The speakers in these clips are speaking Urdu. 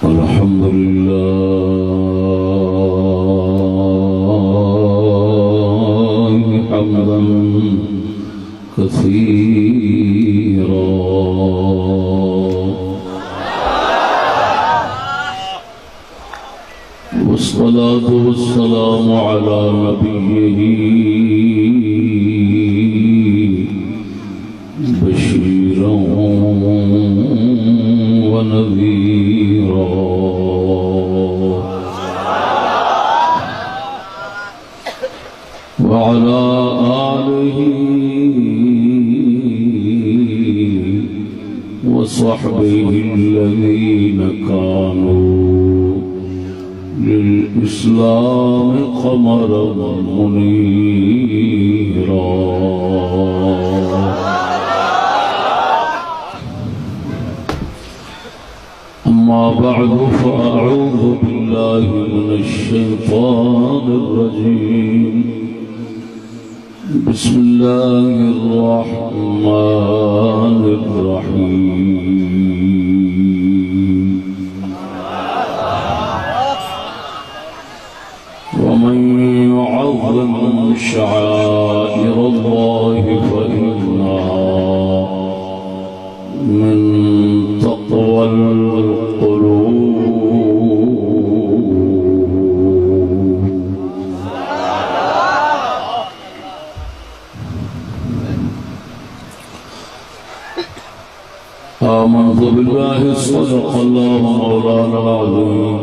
الحمد لله حمدا كثيرا والصلاة والسلام على نبيه بشيرا ونذيرا وعلى آله وصحبه الذين كانوا للإسلام قمرا منيرا أما بعد فأعوذ بالله من الشيطان الرجيم بسم الله الرحمن الرحيم ومن يعظم شعائر الله فإنها من تقوى القلوب آمنت بالله صدق الله مولانا العظيم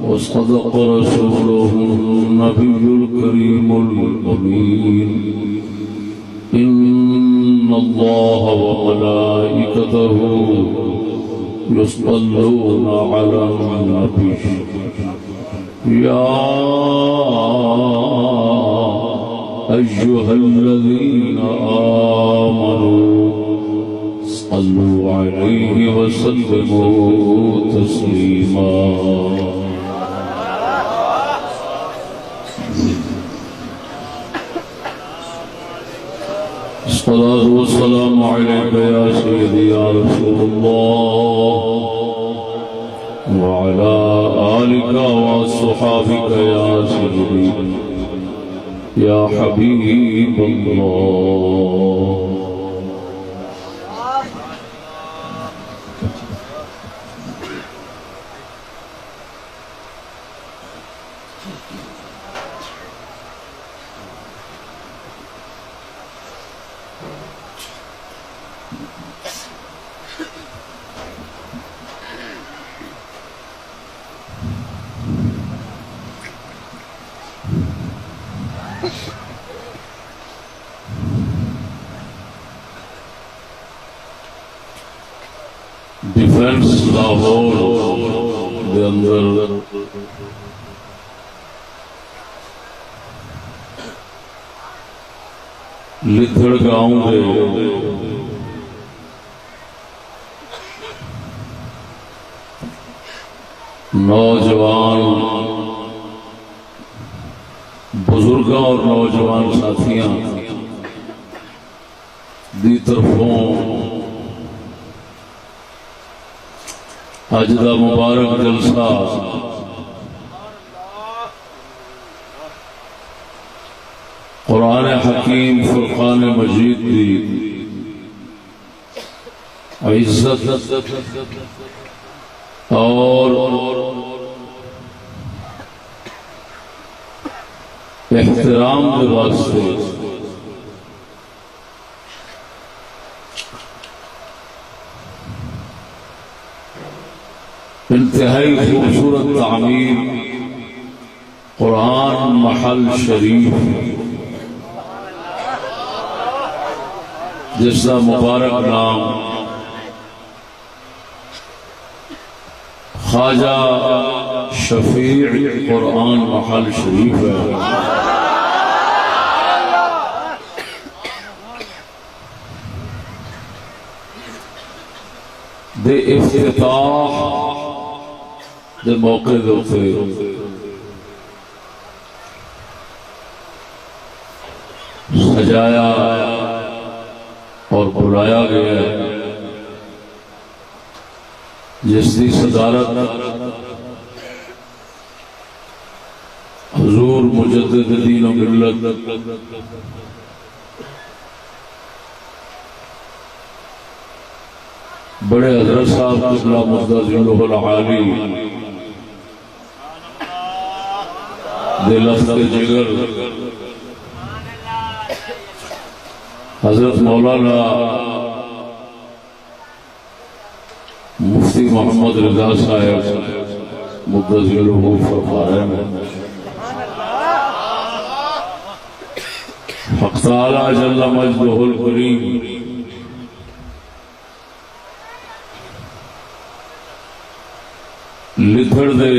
وصدق رسوله النبي الكريم الأمين إن الله وملائكته يصلون على النبي يا أيها الذين آمنوا صلوا عليه وسلموا تسليما الصلاة والسلام عليك يا سيدي يا رسول الله وعلى آلك وصحابك يا سيدي يا حبيب الله ڈیفینس لاہور دے اندر لتھڑ گاؤں دے نوجوان بزرگاں اور نوجوان ساتھیاں دی طرفوں اج دا مبارک جلسہ قرآن حکیم فرقان مجید دی عزت اور احترام کے واسطے انتہائی خوبصورت تعمیر قرآن محل شریف جس کا مبارک نام خواجہ شفیع قرآن محل شریف ہے، دے افتتاح دے موقع دے سجایا بلایا گیا ہے، جس کی صدارت حضور مجدد دین و ملت بڑے حضرت صاحب قبلہ مقدس ذلہ العالی دلفت جگر حضرت مولانا مفتی محمد رضا صاحب مقدس ذلہ فرما رہے ہیں، حق تعالی جل مجدہ الکریم لدھڑ دے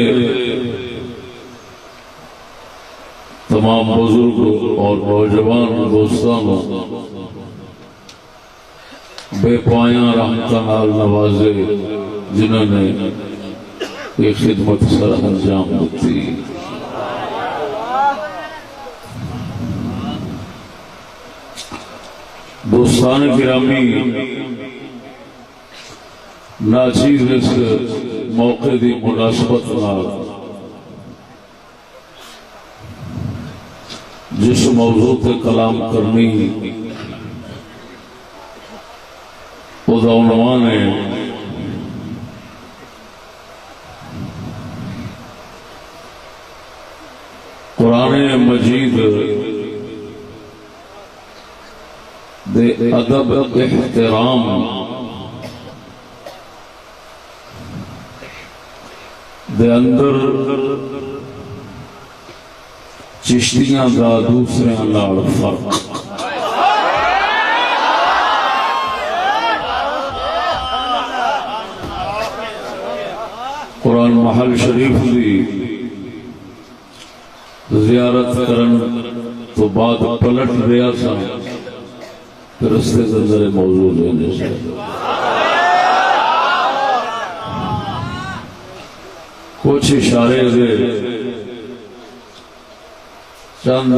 تمام بزرگ اور نوجوان دوستانوں بے پایاں رحمتاں نال نوازے جنہوں نے یہ خدمت سر انجام دیتی۔ دوستان گرامی، ناچیز اس موقع دی مناسبت نال جس موضوع تے کلام کرنی او دا عنوان ہے قرآن مجید دے ادب احترام دے اندر چشتیاں دا دوسرے نال فرق۔ قرآن محل شریف دی زیارت کرن تو بعد پلٹ رہا سا، رستے کے اندر موضوع لینے سے کچھ اشارے دے چند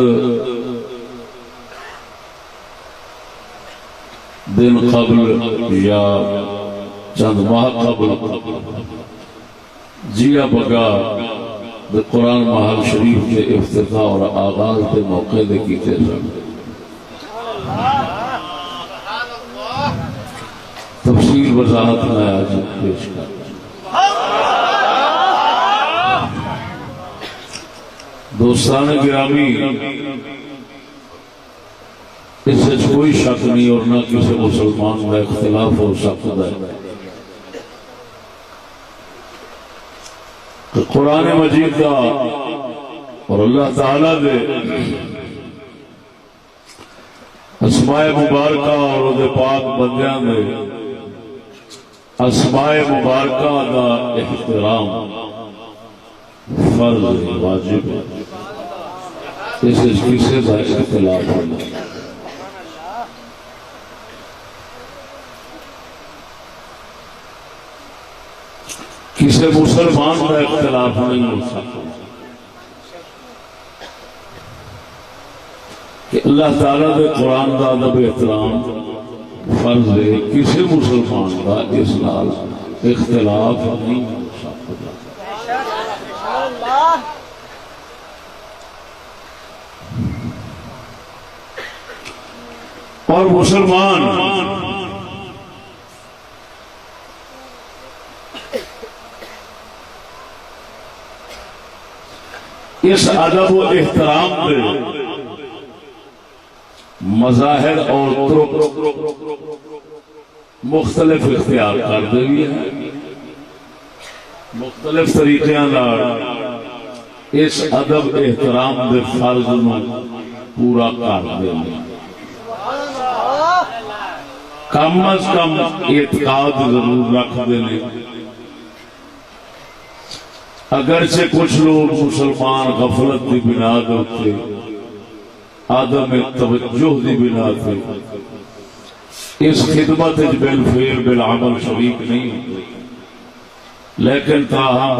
دن قبل یا چند ماہ قبل جیا بگا قرآن محل شریف کے افتتاح اور آغاز کے موقع دے کیتے سن۔ تفصیل وضاحت میں آج پیش کر دوستان گرامی، اس سے کوئی شک نہیں اور نہ کسی مسلمان کا اختلاف ہو سکتا ہے کہ قرآن مجید کا اور اللہ تعالیٰ دے اسماء مبارکہ اور دے پاک بندیاں دے اسماء مبارکہ دا احترام فرض واجب ہے، اس کسی کا اختلاف نہیں۔ کسی مسلمان کا اختلاف نہیں ہو سکتا کہ اللہ تعالیٰ دے قرآن کا ادب احترام فرض ہے، کسی مسلمان کا اس نال اختلاف نہیں ہو سکتا۔ اور مسلمان اس ادب و احترام کے مظاہر اور طرق مختلف اختیار کرتے بھی ہیں، مختلف طریقے اس ادب احترام کے فرض میں پورا کرتے ہیں۔ کم از کم اعتقاد ضرور رکھتے ہیں، اگرچہ کچھ لوگ مسلمان غفلت کی بنا دے عدم توجہ کی بنا سے اس خدمت بالفعل بالعمل شریک نہیں ہوتے، لیکن تاہم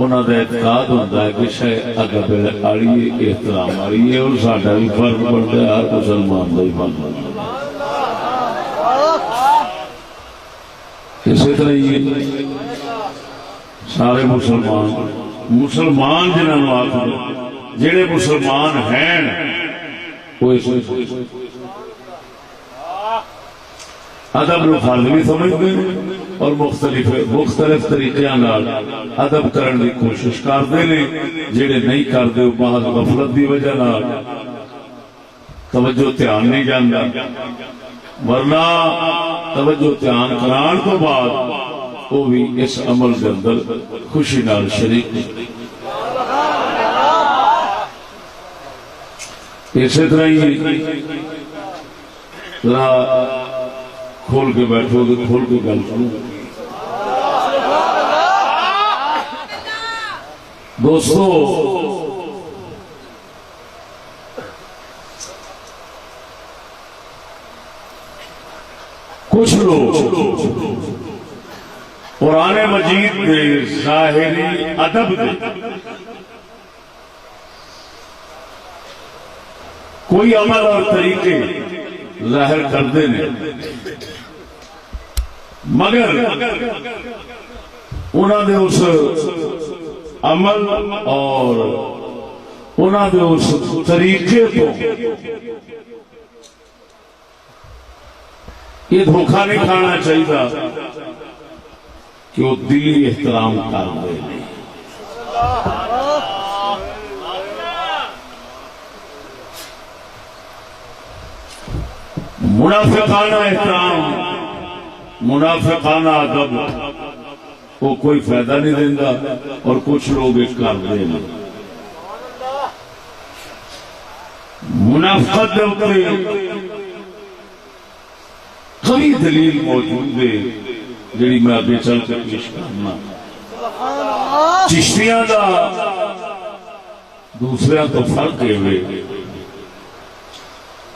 انہوں کا اعتقاد ہوتا ہے کہ شاید ادب آڑی احترام آڑی ہے اور ساڈا بھی فرض بنتا ہے ہر مسلمان کا ہی فرض بنتا ہے۔ اسی طرح ہی سارے مسلمان جنہوں آخر جہے مسلمان ہیں وہ ادب نو فرض بھی سمجھتے ہیں اور مختلف طریقے ادب کرنے کی کوشش کرتے ہیں، جہے نہیں کرتے محض غفلت کی وجہ توجہ دھیان نہیں جانا، ورنہ توجہ دھیان کران تو بعد وہ بھی اس عمل کے اندر خوشی نال شریک۔ اسی طرح ہی ذرا کھول کے بیٹھو گے، کھول کے گل سنو دوستو۔ کچھ لوگ قرآن مجید کے ظاہری ادب کے کوئی عمل اور طریقے ظاہر کرتے ہیں، مگر انہوں نے اس عمل اور انہوں نے اس طریقے کو یہ دھوکہ نہیں کھانا چاہیے کہ وہ دلی احترام کرتے ہیں۔ منافقانہ احترام، منافقانہ ادب وہ کوئی فائدہ نہیں دینا، اور کچھ لوگ اس کرتے ہیں۔ منافقت کئی دلیل موجود ہے جڑی میں ابھی چل کے پیش کرنا۔ چشتیاں دا دوسرے تو فرق ہے،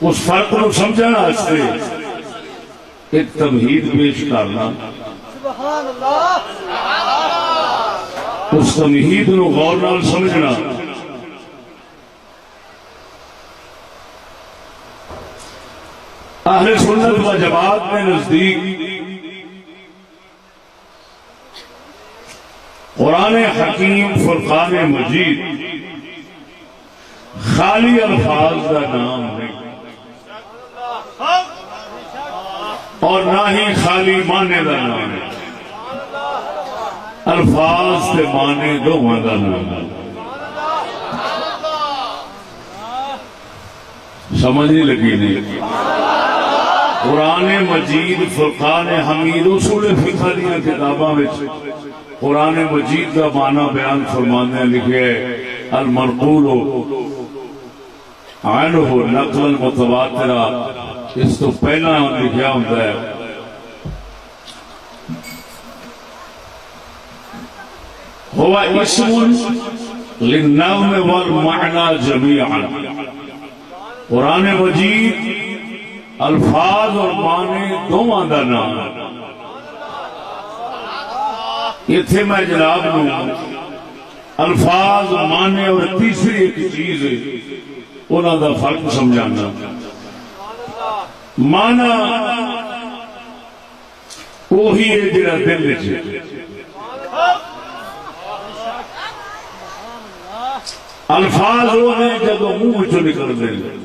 اس فرق کو سمجھنا ایک تمہید پیش کرنا، اس تمہید نو غور نال سمجھنا۔ اہل سنت و جماعت میں نزدیک قرآن حکیم فرقان مجید خالی الفاظ کا نام نہیں، اور نہ ہی خالی معنی کا نام ہے، الفاظ کے معنی دونوں کا نام ہے۔ سمجھ نہیں لگی نہیں؟ قرآن مجید فرقان حمید اصول فقہ دیا کتاباں قرآن مجید کا معنی بیان فرمانے لکھے المنقول عنہ نقل متواترہ، اس تو پہلا لکھا ہوتا ہے ہوا اسم للنظم والمعنى جميعا۔ قرآن مجید الفاظ اور معنی دونوں کا نام ہے۔ اتنے میں جناب نو الفاظ معنی اور تیسری ایک چیز انہوں کا فرق سمجھانا۔ معنی وہی ہے جڑا دل چ، الفاظ وہ ہیں جب منہ چ نکلتے ہیں۔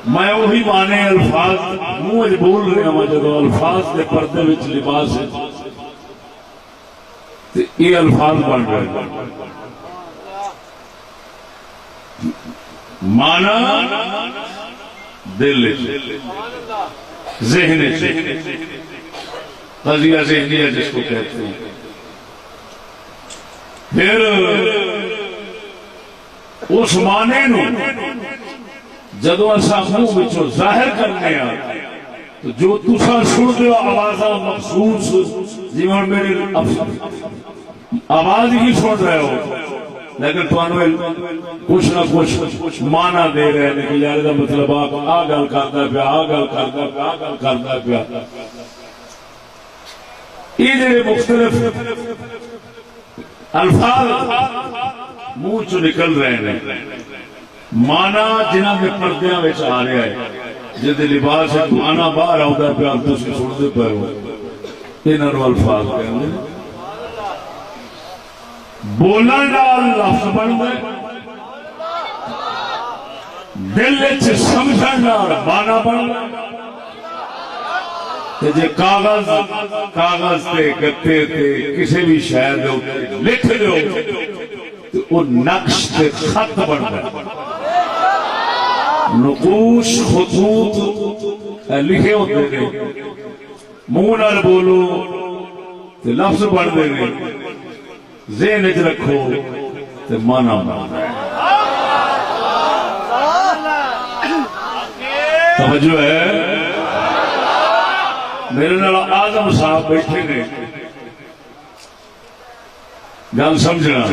میں وہی مانے الفاظ منہ بول رہا ہوں جب الفاظ کے پردے وچ لباس ہے، یہ الفاظ بن رہے مانا دل ذہن قضیہ ذہنیہ جس کو کہتے ہیں۔ پھر اس معنی نو جدو اصا منہ بچوں ظاہر کرنے تو جو تسا سنتے ہو آوازاں مخصوص، جی میرے آواز ہی سن رہے ہو، لیکن کچھ نہ کچھ مانا دے رہے ہیں کہ یار دا مطلب آ گل کرتا پیا، آ گل کرتا پیا، آ گل کرتا پیا۔ یہ جڑے مختلف الفاظ منہ چ نکل رہے ہیں، مانا جنہاں کے پردیاں وچ آ رہا ہے، جدے لباس آنا باہر آتا پیا تھی سنتے پے ہو انہوں الفاظ کہیں بولن لفظ بن گئے دل سمجھن مانا بن گئے جی کاغذ تے گتے تے کسی بھی شہر لکھ دو وہ نقش تے خط بن گئے نقوش خطوط لکھے ہوتے ہیں منہ نال بولو تے لفظ بنتے ہیں ذہن چ رکھو تے مانا بنتا ہے توجہ ہے میرے نال آزم صاحب بیٹھے نے گل سمجھنا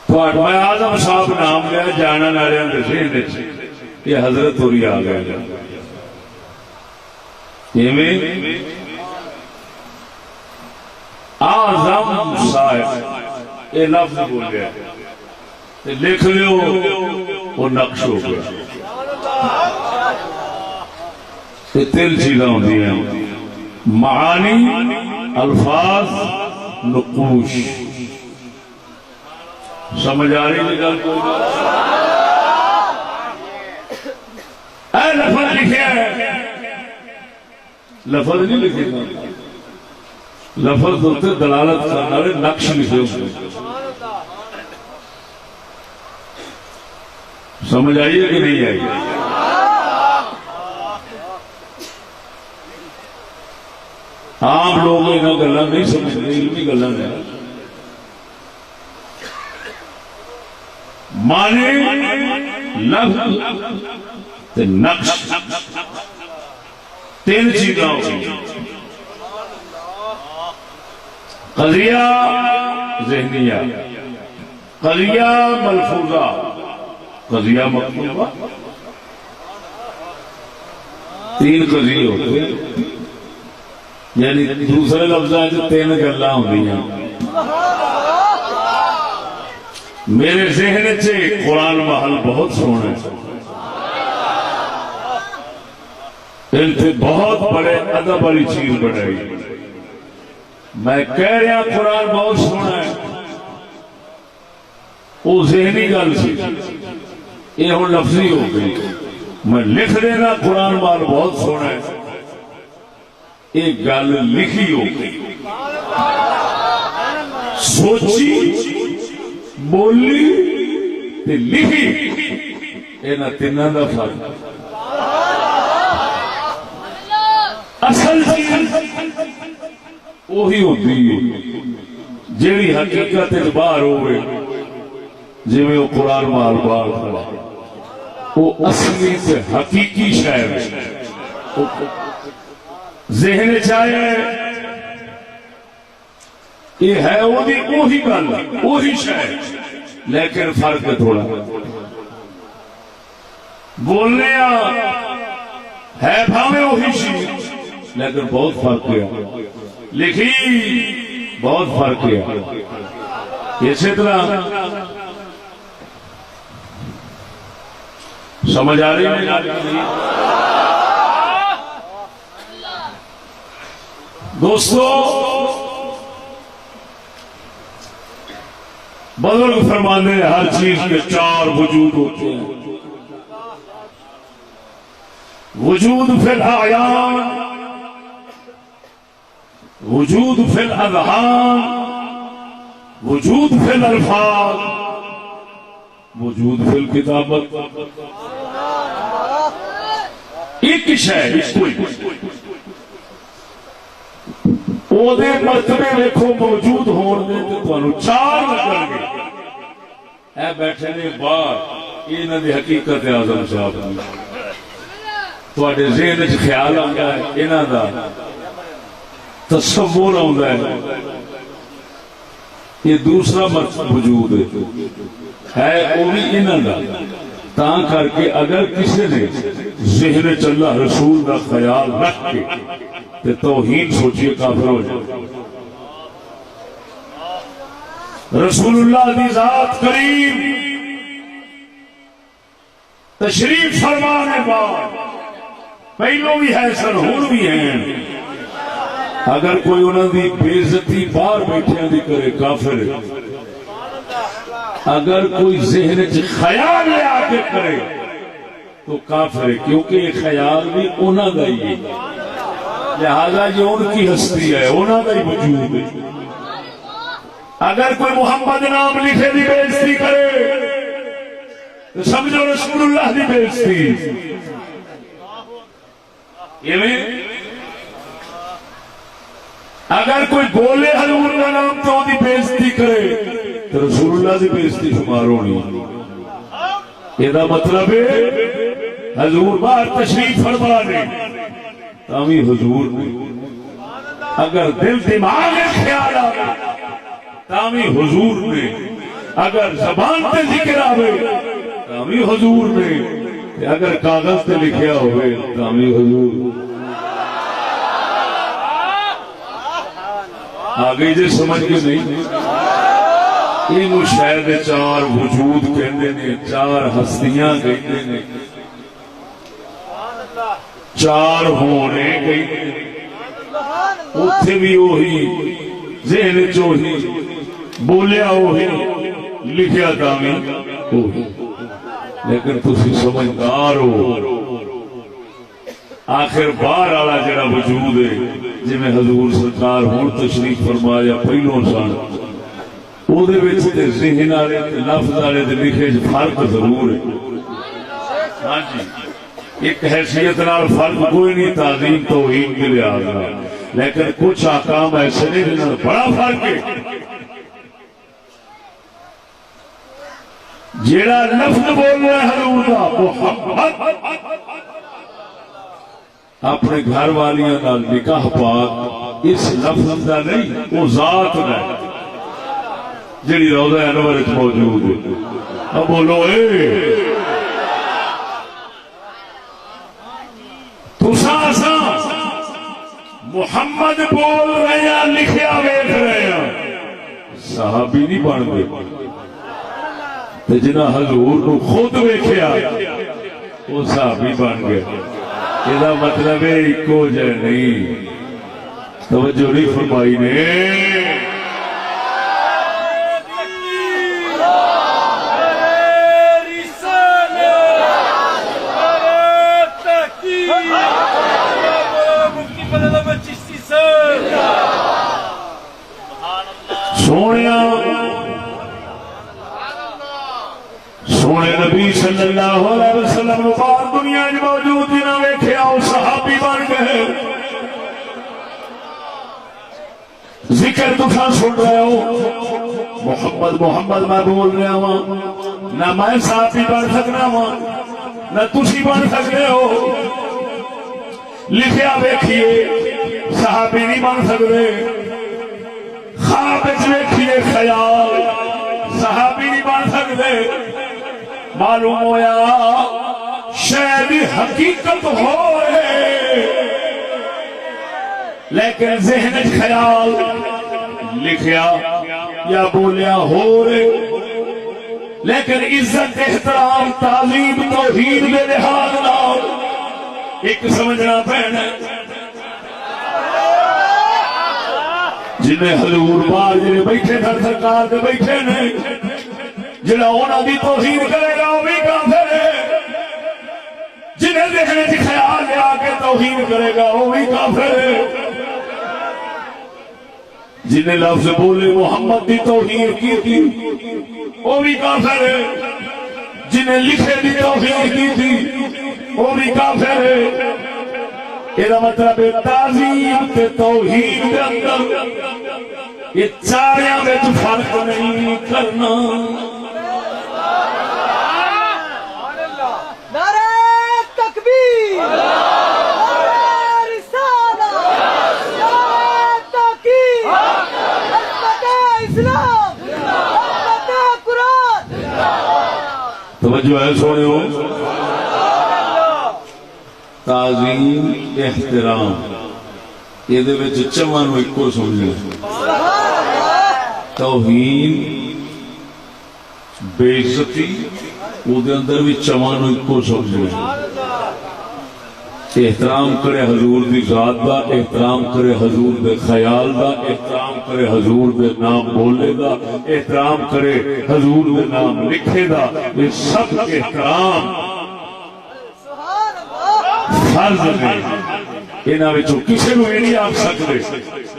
میں آزم صاحب نام لیا جانا والے یہ حضرت ہوری آ گئے آزم صاحب یہ لفظ بولیا لکھ لو وہ نقش ہو گیا تین چیزاں ہوتی ہیں معانی الفاظ نقوش سمجھ آ رہی ہے گل کوئی اے لفظ لکھے ہے لفظ نہیں لکھے گا لفظ ہوتے دلالت کرنے والے نقش لکھے ہوتے سمجھ آئیے کہ نہیں آئی عام لوگ انہاں گلاں نہیں سمجھتے علمی گلاں نے معنی لفظ تے نقش تین چیزاں ہوئی قضیہ ذہنیہ قضیہ ملفوظہ قضیہ مکتوبہ تین قضیے ہوتے ہیں یعنی دوسرے لفظاں جو تین گلاں ہوندیاں میرے ذہن چ قرآن محل بہت سونا ہے ان سے بہت بڑے ادب والی چیز بنائی میں کہہ رہا قرآن بہت سونا ہے وہ ذہنی گل سی یہ ہوں لفظی ہو گئی میں لکھ دینا قرآن محل بہت سونا ہے ایک گل لکھی ہو گئی سوچی بولی تے لکھی اینا تیناں دا فرق اصل چیز وہی ہوتی ہے جیڑی حقیقت باہر ہوئے جی میں وہ قرآن مال بار کھڑا وہ اصلی سے حقیقی شاعر ذہن چاہے یہ ہے وہی گل وہی شاعر لیکن فرق تھوڑا بولنے ہے بھاوے وہی شیر لیکن بہت فرق ہے لکھی بہت فرق ہے اسی طرح سمجھ آ رہی ہے دوستو بزرگ فرمانے ہر چیز کے چار وجود ہوتے ہیں وجود فی الاعیان وجود فی الاذہان وجود فی الالفاظ وجود فی الکتابت ایک شے وہ مرتبے دیکھو موجود ہونے تو چار لگن گے اے بیٹھے نے باہر یہ انہوں نے حقیقت اعظم صاحب تھوڑے ذہن چ خیال آتا ہے انہوں کا تصور آتا ہے یہ دوسرا وجود ہے وہ بھی انہوں کا تا کر کے اگر کسی نے ذہن چ اللہ رسول کا خیال رکھ کے تے توہین سوچیے کافر ہو جائے رسول اللہ دی ذات کریم تشریف فرمانے بعد پہلو بھی ہے سن ہون بھی ہیں، اگر کوئی انہوں دی بے عزتی باہر بیٹھے دی کرے کافر ہے، اگر کوئی ذہن چ خیال لے آ کے کرے تو کافر ہے، کیونکہ یہ خیال بھی انہوں کا ہی ہے، لہذا یہ ان کی ہستی ہے، انہوں کا ہی وجود ہے۔ اگر کوئی محمد نام لکھے دی بے عزتی کرے تو سمجھو رسول اللہ دی بے عزتی۔ اگر کوئی بولے حضور کا نام تو دی بے عزتی کرے تو رسول اللہ دی بے عزتی شمار ہونی۔ یہ مطلب ہے حضور باہر تشریف فرما دے تامی حضور نے، اگر دل دماغ میں خیال آئے تامی حضور نے، اگر زبان تے ذکر آئے تامی حضور نے، اگر کاغذ تے لکھیا ہوئے تامی حضور۔ آگئی جے سمجھ کے نہیں، انہوں شاید چار وجود کہندے نے، چار ہستیاں کہندے نے، چار ہونے کہندے نے، اتھے بھی وہی ذہن چوہی بولیا وہی لکھیا تامی وہی، لیکن تسی سمجھدار ہو آخر باہر والا جڑا وجود ہے جی میں حضور سرکار ہون تشریف فرمایا پہلوں سن او دے وچ تے ذہن والے تے لفظ والے دے لکھے فرق ضرور ہے۔ ہاں جی ایک حیثیت نال فرق کوئی نہیں، تعظیم توہین کے لحاظ نال، لیکن کچھ احکام ایسے نہیں جنہاں بڑا فرق ہے۔ جیڑا لفظ بول رہا ہے حضور دا محمد، اپنے گھر والیاں نال نکاح پاک اس لفظ دا نہیں، وہ ذات دا جڑی روضہ انور وچ موجود ہے۔ اب بولو اے تساں اساں محمد بول رہے ہیں لکھیا ویکھ رہے ہیں، صحابی نہیں بن گئے، جنہاں حضور کو خود ویکھیا وہ صحابی بن گئے۔ یہ مطلب ہے ایکو جے نہیں، توجہ نہیں فرمائی نے۔ سونے نبی صلی اللہ علیہ وسلم بعد دنیا میں موجود جنہ ویکھیا وہ صحابی بن گئے۔ ذکر تساں سن رہے ہو محمد محمد میں بول رہا ہوں، نہ میں صحابی بن سکنا ہوں نہ تسی بن سکتے ہو۔ لکھیا ویکھیے صحابی نہیں بن سکتے، خواب ویکھیے خیال صحابی نہیں بن سکتے۔ معلوم ہویا شاید حقیقت ہو رہے لیکن ذہن خیال لکھیا یا بولیا ہو رہے، لیکن عزت احترام تعظیم توحید کے لحاظ نال ایک سمجھنا پینا۔ جنہیں حضور پاک جنہیں بیٹھے تھے سرکار دے بیٹھے نے، جنہیں انہوں دی توہین کرے گا وہ بھی کافر ہے، جنہیں ذہن وچ خیال لے آ کے توہین کرے گا وہ بھی کافر ہے، جنہیں لفظ بولے محمد دی توہین کی تھی وہ بھی کافر ہے، جنہیں لکھے دی توہین کی تھی وہ بھی کافر ہے۔ یہ مطلب تعظیم تے توحید کے اندر یہ چاریاں وچ فرق نہیں کرنا۔ نعرہ تکبیر، نعرہ رسالہ، نعرہ تحقیق، عظمت اسلام، عظمت قرآن۔ توجہ ہے سونے ہو، تعظیم احترام یہ دے وچ چواں نو اکو سمجھنا، توہین بےعزتی وہ دے اندر بھی چواں نو اکو سمجھے احترام کرے حضور دی ذات دا احترام کرے حضور دے خیال دا احترام کرے حضور دے نام بولے دا احترام کرے حضور دے نام لکھے دا یہ سب احترام فرض ہے انہاں وچوں کسے نو یہ نہیں آکھ سکدے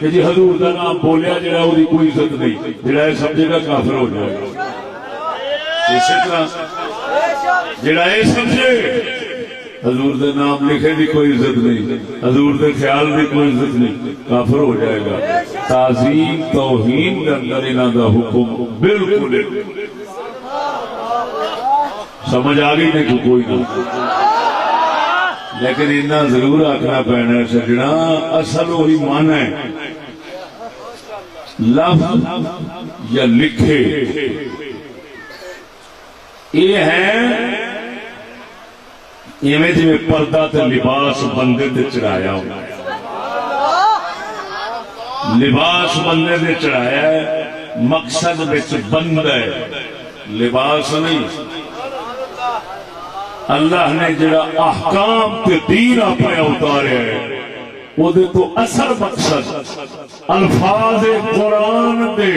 کہ جی حضور دا نام بولیا جڑا وہ کوئی عزت نہیں جڑا یہ سمجھے گا کافر ہو جائے گا اسی طرح جڑا یہ سمجھے حضور دے نام لکھے دی کوئی عزت نہیں حضور دے خیال دی کوئی عزت نہیں کافر ہو جائے گا تعظیم توہین کے اندر انہاں دا حکم بالکل سمجھ آ گئی نہیں تو کوئی نہ لیکن اتنا ضرور آخنا پینا سجنا اصل وہی مان ہے لفظ یا لکھے یہ ہے ایویں جی پردہ تے لباس بندے تے چڑھایا ہوا لباس بندے تے چڑھایا ہے مقصد وچ بند ہے لباس نہیں اللہ نے جڑا احکام تے دین اپنے اتارے ہے وہ دے تو اصل مقصد الفاظ قرآن دے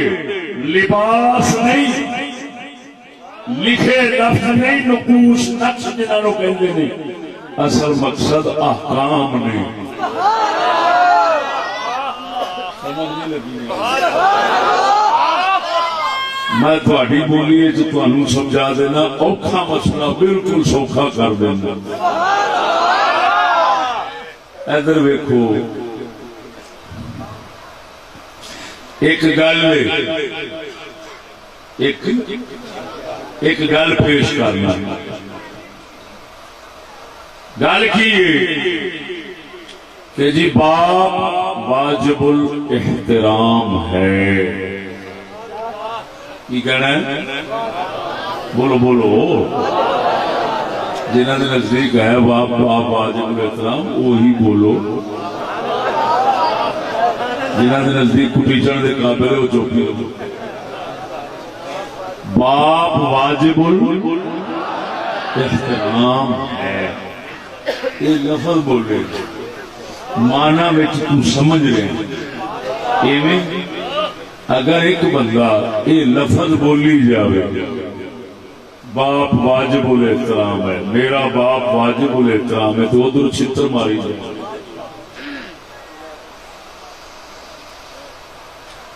لباس نہیں لکھے لفظ نہیں نقوش نقش جنہوں کہتے نہیں اصل مقصد احکام نہیں میں تھوڑی بولی تمہیں سمجھا دینا اوکھا مسئلہ بالکل سوکھا کر دینا ادھر ویکھو ایک گل ایک گل پیش کرنا گل کی کہ جی باپ واجب الاحترام ہے کی کہنا ہے بولو بولو جنہوں نے نزدیک ہے باپ باپ واجب الاحترام وہی بولو جنہوں نے نزدیک کٹیچن دے قابل ہے وہ چوکی رہو باپ واجب الاحترام ہے یہ لفظ بول رہے مانا وچ تم سمجھ رہے ایویں اگر ایک بندہ یہ لفظ بولی جاوے باپ واجب الاحترام ہے میرا باپ واجب الاحترام ہے تو ادھر چھتر ماری جائے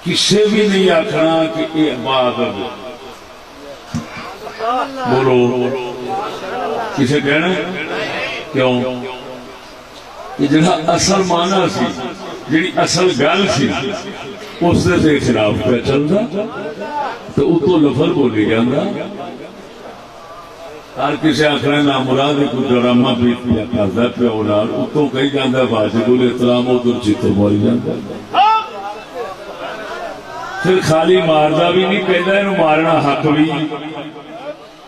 کسے بھی نہیں آخنا کہ یہ بات بولو کسے کہنا کیوں یہ جڑا اصل مانا سی جڑی اصل گل سی اس سے خلاف پہ چلتا تو اتو لفظ بولی جانا ہر کسی آخر نہ مراد کوئی ڈرامہ بھی کرتا پیا اتو کہی جانا واجب الاحترام ادھر چیتر ماری جانا پھر خالی ماردا بھی نہیں کہتا یہ مارنا حق بھی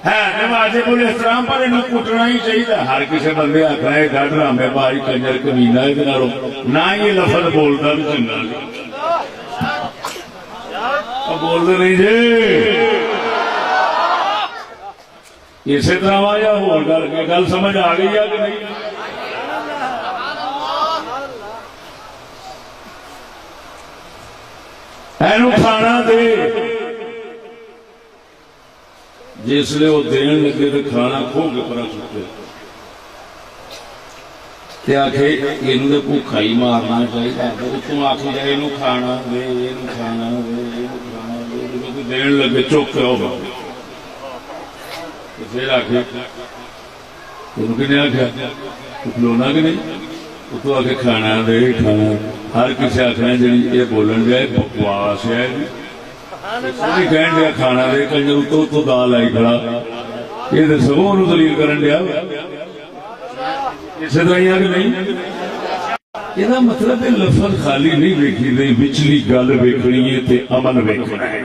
ہے واجب الاحترام پر انہوں کٹنا ہی چاہیے ہر کسی بندے آخر ہے گا ڈرامے باری کنجر کمینا نہ یہ لفظ بولتا بھی چنگا بولتے نہیں جی اسی طرح یا ہو گل سمجھ آ گئی ہے کہ نہیں اینو کھانا دے جس لئے وہ دین لگے تو کھانا کھو کے پرا سکتے تے آکھے اینو دے بھوکا ہی مارنا چاہیے تم آکھی جائے اینو کھانا دے اینو کھانا دے اینو کھانا دے دین لگے چوک کے ہوگا پھر آکھے اینو کنے آکھے کھلونا کہ نہیں تو آکھے کھانا دے کھانا ہر کسی آخنا جی یہ بولن جائے بکواس ہے کہن دیا کھانا دے کنجر تو دال آئی کھڑا یہ تو سگوں انہوں دلیل کرن دیا اسی طرح کہ نہیں یہ مطلب ہے لفظ خالی نہیں ویکھی نہیں وچلی گل ویکھنی ہے تے عمل ویکھنا ہے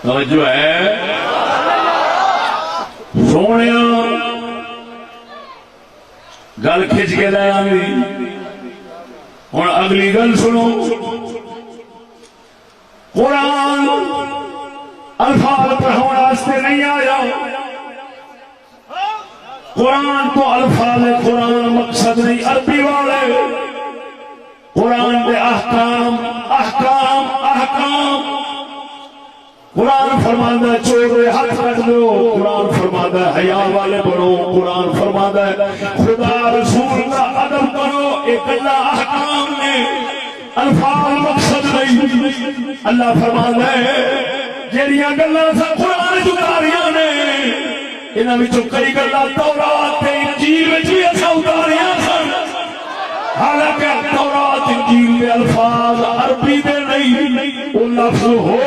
توجہ ہے سونے گل کھچ کے لایا ہوں اگلی گل سنو قرآن الفاظ پڑھاؤ واسطے نہیں آیا، قرآن تو الفاظ قرآن مقصد نہیں عربی والے، قرآن دے احکام احکام احکام۔ قرآن فرماتا ہے چور ہاتھ رکھ دو، قرآن فرماتا ہے حیا والے بنو، قرآن فرماتا ہے خدا رسول کا ادب کرو۔ ایک اللہ احکام نے، الفاظ مقصد نہیں۔ اللہ فرماتا ہے جہاں گلاں سا قرآن اتاریاں نے، انہاں وچوں کئی گلاں تورات تے انجیل وچ بھی اساں اتاریاں سن، حالانکہ تورات انجیل دے الفاظ عربی دے نہیں، وہ لفظ ہو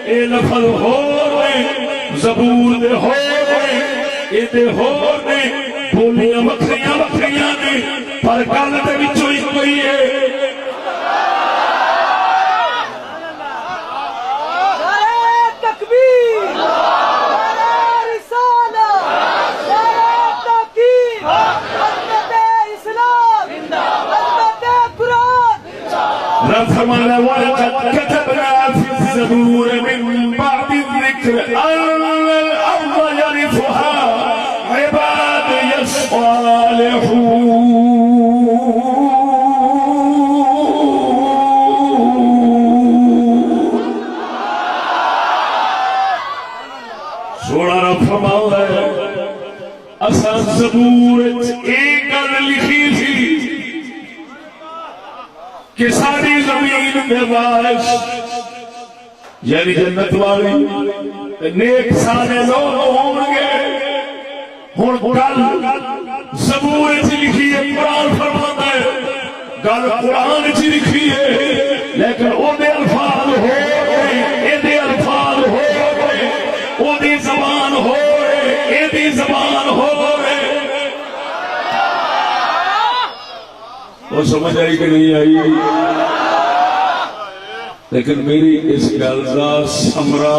اے لفظ ہو زبور دے ہو اے دے ہو نے، بولیاں وکھریاں وکھریاں نے، پر گل دے وچوں ہی کوئی ہے۔ نعرہ تکبیر، نعرہ رسالت، نعرہ تحقیق، عظمت اسلام، عظمت قرآن۔ رب فرمانا وَلَقَدْ كَتَبْنَا فِي الزَّبُورِ مِن بَعْدِ الذِّكْرِ أَنَّ الْأَرْضَ يَرِثُهَا عِبَادِيَ الصَّالِحُونَ۔ سونا رب فرماتا ہے اساں زبور وچ ایک گل لکھی تھی کہ ساری زمین دے وارث یعنی جنت والے نیک سارے لوگ ہوں گے۔ ہن گل زبور وچ لکھی ہے، قرآن فرماتا ہے گل قرآن وچ لکھی ہے، لیکن او دے الفاظ ہو اے دے الفاظ ہو، او دی زبان ہو اے دی زبان ہو۔ وہ سمجھ آئی کہ نہیں آئی؟ لیکن میری اس گل کا ثمرہ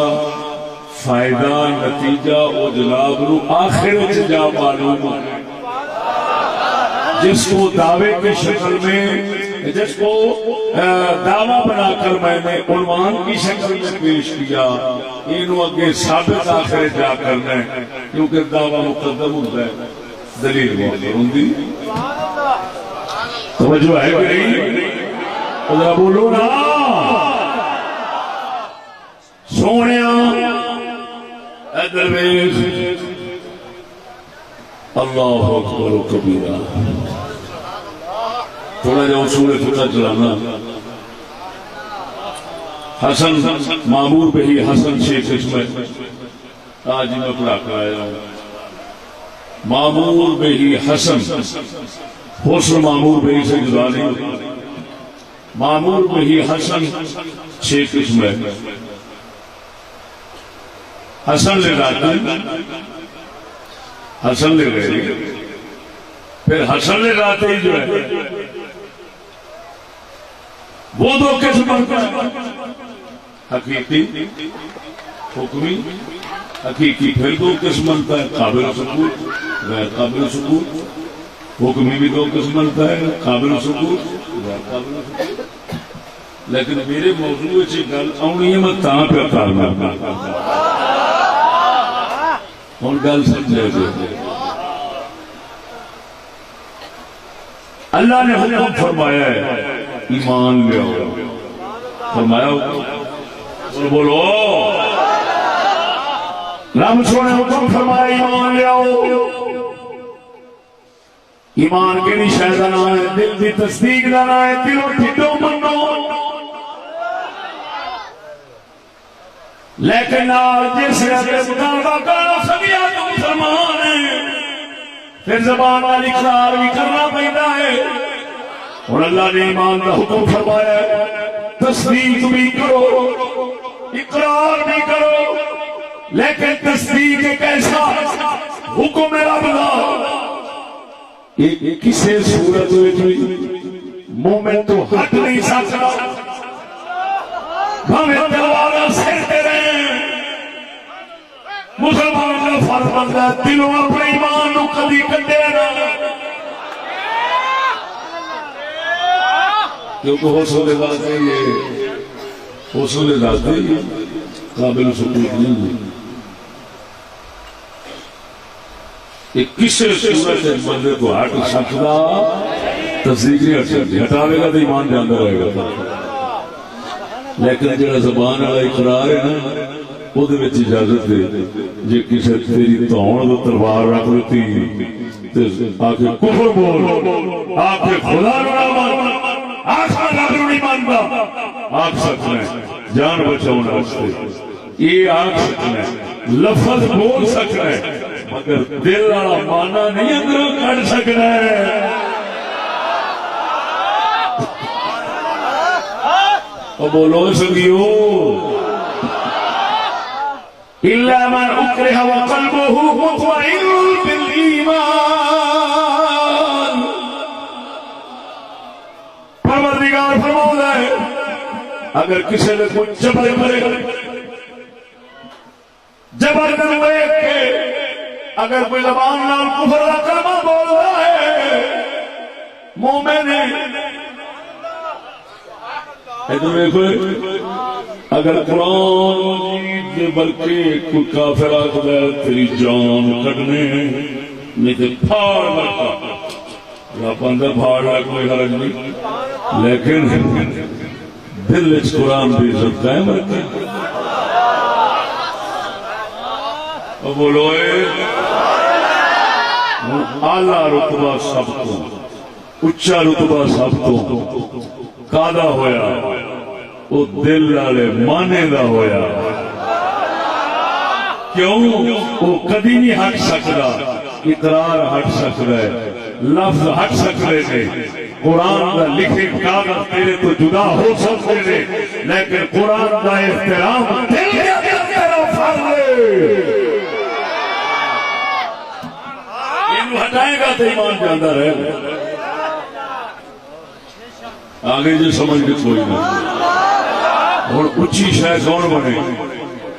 فائدہ نتیجہ وہ جناب نو آخر جا معلوم ہے، جس کو دعوے کی شکل میں، جس کو دعویٰ بنا کر میں نے عنوان کی شکل میں پیش کیا، انہوں اگے ثابت آخر جا کرنا ہے، کیونکہ دعویٰ مقدم ہوتا ہے، دلیل مؤخر ہوندی۔ توجہ ہے کہ نہیں؟ ذرا بولو نا سونیا ادھر ویکھ، اللہ اکبر و کبیرہ۔ تھوڑا جا اصول فقہ چلانا، حسن معمور بہی حسن شیخ اسمت آج میں پڑھا کر آیا ہوں، معمور بہی حسن، حسن معمور بہی سے جدا نہیں، معمور بہی حسن شیخ اسمت حسن لے جاتے، حسن لے گئے، پھر حسن لے جاتے ہی جو ہے وہ دو قسم کا حقیقی حکمی، حقیقی پھر دو قسم بنتا ہے، قابل ثبوت غیر قابل ثبوت۔ حکمی بھی دو قسم بنتا ہے، قابل ثبوت غیر قابل ثبوت۔ لیکن میرے موضوع سے گل آنی ہے، میں تاں پہ کرنا ہوں گل سمجھے جی۔ اللہ نے حکم فرمایا ہے ایمان لے آؤ، فرمایا بولو رب سونے حکم فرمایا ایمان لے آؤ۔ ایمان کے نہیں شاید نہ ہے، دل کی تصدیق نہ ہے، دلوں ٹھڈوں منو، لیکن جس مطالبہ کرنا سبھی مسلمان ہیں، پھر زبان والی اقرار بھی کرنا پڑتا ہے۔ اور اللہ نے ایمان کا حکم فرمایا ہے، تصدیق بھی کرو اقرار بھی کرو، لیکن تصدیق ایک ایسا حکم ہے رب کا، کسی صورت مومن تو ہٹ نہیں سکتا، ہمیں تلوار سر دے رہے ہیں۔ مسلمان کا فرض بنتا ہے دلوں اپنے ایمان نو کبھی کٹے نہ، کیونکہ ہو سکے بات ہے یہ اس لیے دستے قابل ثبوت نہیں ہوئی کسی صورت بندے کو ہٹ سکتا تصدیق نہیں ہٹ سکتی ہٹاوے گا تو ایمان دے اندر رہے گا لیکن جڑا زبان والا اقرار ہے نا وہ اجازت دے جی کسی تیری دھون تو تلوار رکھ دیتی آ کے کفر بول آ کے خدا نہ مان آخر رب نہیں مانتا آخ سکنا ہے جان بچاؤ واسطے یہ آخ سکنا ہے لفظ بول سکنا ہے مگر دل والا مانا نہیں اندروں کٹ سکنا ہے بولو سنگیو إلا من أكره وقلبه مطمئن بالإيمان پروردگار فرماتا ہے اگر کسی نے کوئی جبر کرے جبر کرے اگر کوئی زبان نال کفر کا کلمہ بول رہا ہے مومن ہے ادھر دیکھو اگر قرآن مجید کے بلکہ کوئی کافر آخر ہے تیری جان کٹنے نہیں تو پھاڑ لگتا رب اندر پھاڑ لگ کوئی حرج نہیں لیکن دل اس قرآن بھی عزت قائم رکھے اور بولو اعلیٰ رتبہ سب کو اچھا رتبہ سب کو کادا ہویا وہ دل والے مانے دا ہویا کیوں وہ کدی نہیں ہٹ سکتا اقرار ہٹ سکتا ہے لفظ ہٹ سکتے ہیں قرآن کا لکھے کاغذ تیرے تو جدا ہو سکتے ہیں لیکن قرآن کا احترام دل کے اندر تیرا فرض ہے یہ ہٹائے گا تو ایمان جاندہ رہے گا آگے جو سمجھ کے کوئی نہیں اور اچھی شاہ کون بنے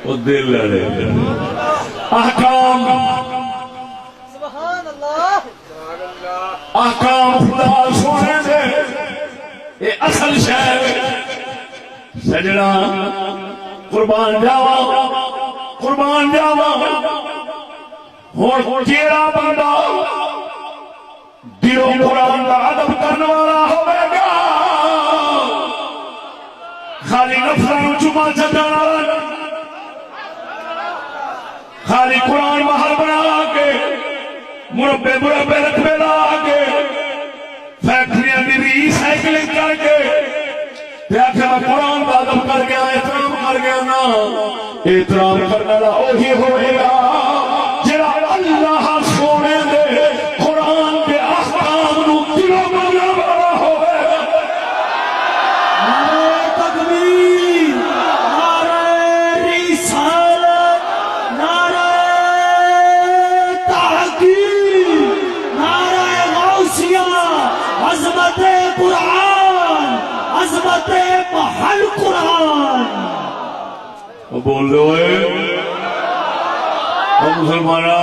وہ دل لڑے احکام سبحان اللہ احکام خدا سونے دے یہ اصل شاہ سجنا قربان جاوا اور کیڑا بندہ دلوں قرآن کا ادب کرنے والا ہوئے گا خالی نفسوں چما چٹانا خالی قرآن محل بنا کے مربے رقبے لا کے فیکٹریاں کی ری سائیکلنگ کر کے قرآن کا ادب کر گیا احترام کر گیا نا احترام کرنے والا وہی ہوئے گا جڑا اللہ سونے دے قرآن کے احکام نو دلوں میں لگا ہوئے محل قرآن بول رہے ہوئے مسلمانہ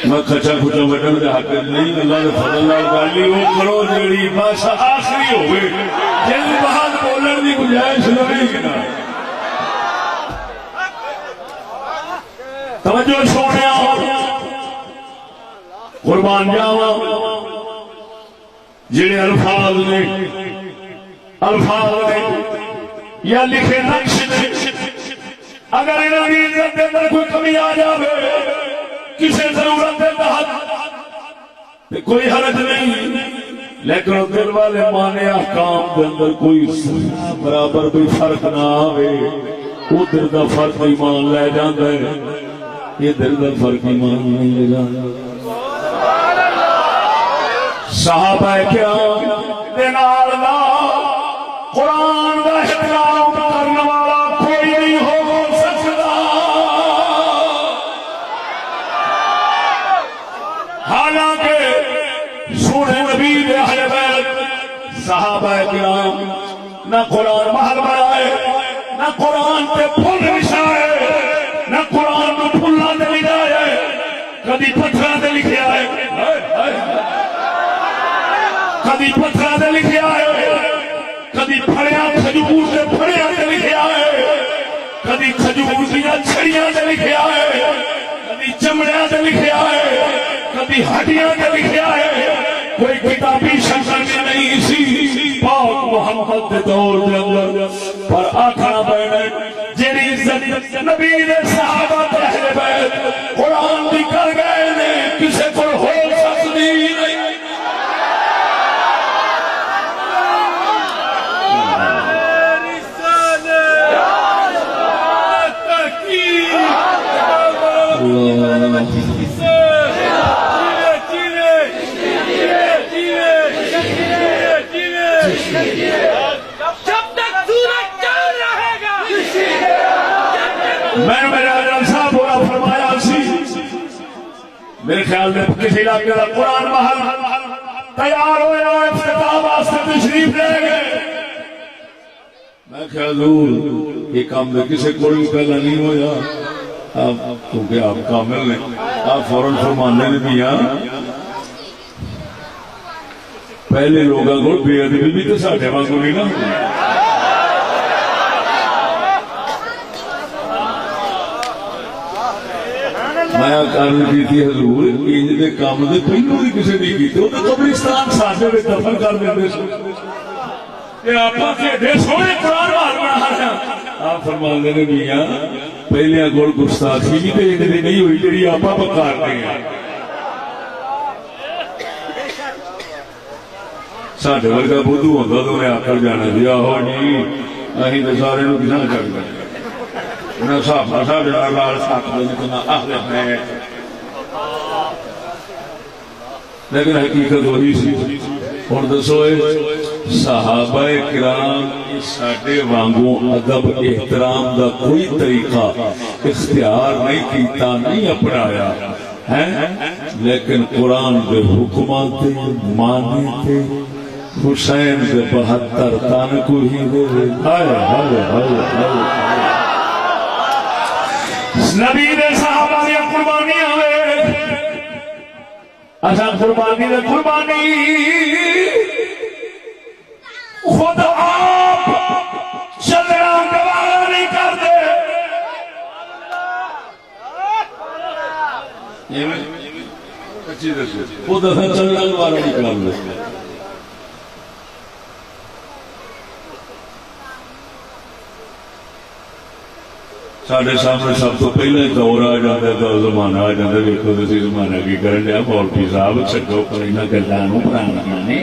میں کھچا کھچا بیٹھا میرے حق نہیں اللہ نے فضل اللہ گالی وہ کرو جیڑی بس آخری ہوئے جن بہت بولن دی گنجائش نہیں کنا توجہ سونے قربان جاوا جڑے الفاظ نے یا لکھے نقش نے اگر انہوں نے عزت کے اندر کوئی کمی آ جائے کسی ضرورت کے تحت کوئی حرج نہیں لیکن دل والے مانے احکام کے اندر کوئی برابر کوئی فرق نہ آئے ادھر کا فرق ایمان لے جاتا ہے ادھر کا فرق ایمان نہیں لے جاتا صحابہ کرام دے نال دا قرآن دا احترام کرنے والا کوئی نہیں ہو سکتا حالانکہ سونے نبی دے اہل بیت صحابہ کرام نہ قرآن محل بنائے نہ قرآن تے پھول بچھائے نہ قرآن نو پھلاں تے لگائے کدی پتھراں تے لکھیا ہے کدی پتھراں تے لکھیا ہے کدی پھڑیا کھجور دے پھڑیا تے لکھیا ہے، کدی کھجور دیاں چھڑیاں تے لکھیا ہے، کدی چمڑیاں تے لکھیا ہے، کدی ہڈیاں تے لکھیا ہے، کوئی کتابی شکل میں نہیں سی پاک محمد دے دور دے اندر، پر آکھنا پینا جیڑی عزت نبی دے صحابہ تے اہل بیت قرآن دی کر گئے نے کسے کو ہو سکتی نہیں۔ میں میرا جلسہ پورا فرمایا سی، میرے خیال میں کسی علاقے کا قرآن محل تیار ہوا افتتاح واسطے تشریف لے گئے، میں خیال یہ کام میں کسی کو پہلا نہیں ہوا، کیونکہ آپ کامل نے آپ فوراً فرمانے نے بھی پہلے لوگوں کو بے ادبی بھی تو ساڈے وانگو نہیں نا۔ میں کل کی حضور انج دے کام دے پہلو ہی کسی نہیں کیتے، وہ تو قبرستان ساڈے وچ دفن کر دیندے سن، آپاں کیڈے سوہنے قرآن محل بنا رہے ہیں۔ آپ فرماندے نے میاں پہلے کول گستاخی بھی تے انج دی نہیں ہوئی جڑی آپاں پکارتے ہیں، ساڈے ورگا بدھو ہوندا تو انہیں آکڑ جانا سی آہو جی اہیں تے سارے نوں کساں چڑھ گئے لیکن حقیقت وہی سی۔ اور دسو صحابہ کرام ساڈے وانگوں ادب احترام دا کوئی طریقہ اختیار نہیں کیتا، نہیں اپنایا ہے، لیکن قرآن دے حکمات مانی تے حسین دے 72 تن کو ہی دے ہائے ہائے ہائے ہائے نبی دے صحابہ دی قربانیاں ہوئے، اچھا قربانی دے قربانی خود آپ چلنا گوارا نہیں کرتے، خود اصل چلنا گوارا نہیں کرتے۔ سارے سامنے سب تو پہلے دور آ جاتا ہے تو زمانہ آ جاتا ہے، دیکھو تو زمانہ کی کرن دیا مولوی صاحب چھڈو پر انہاں گلاں نوں پرانا نے۔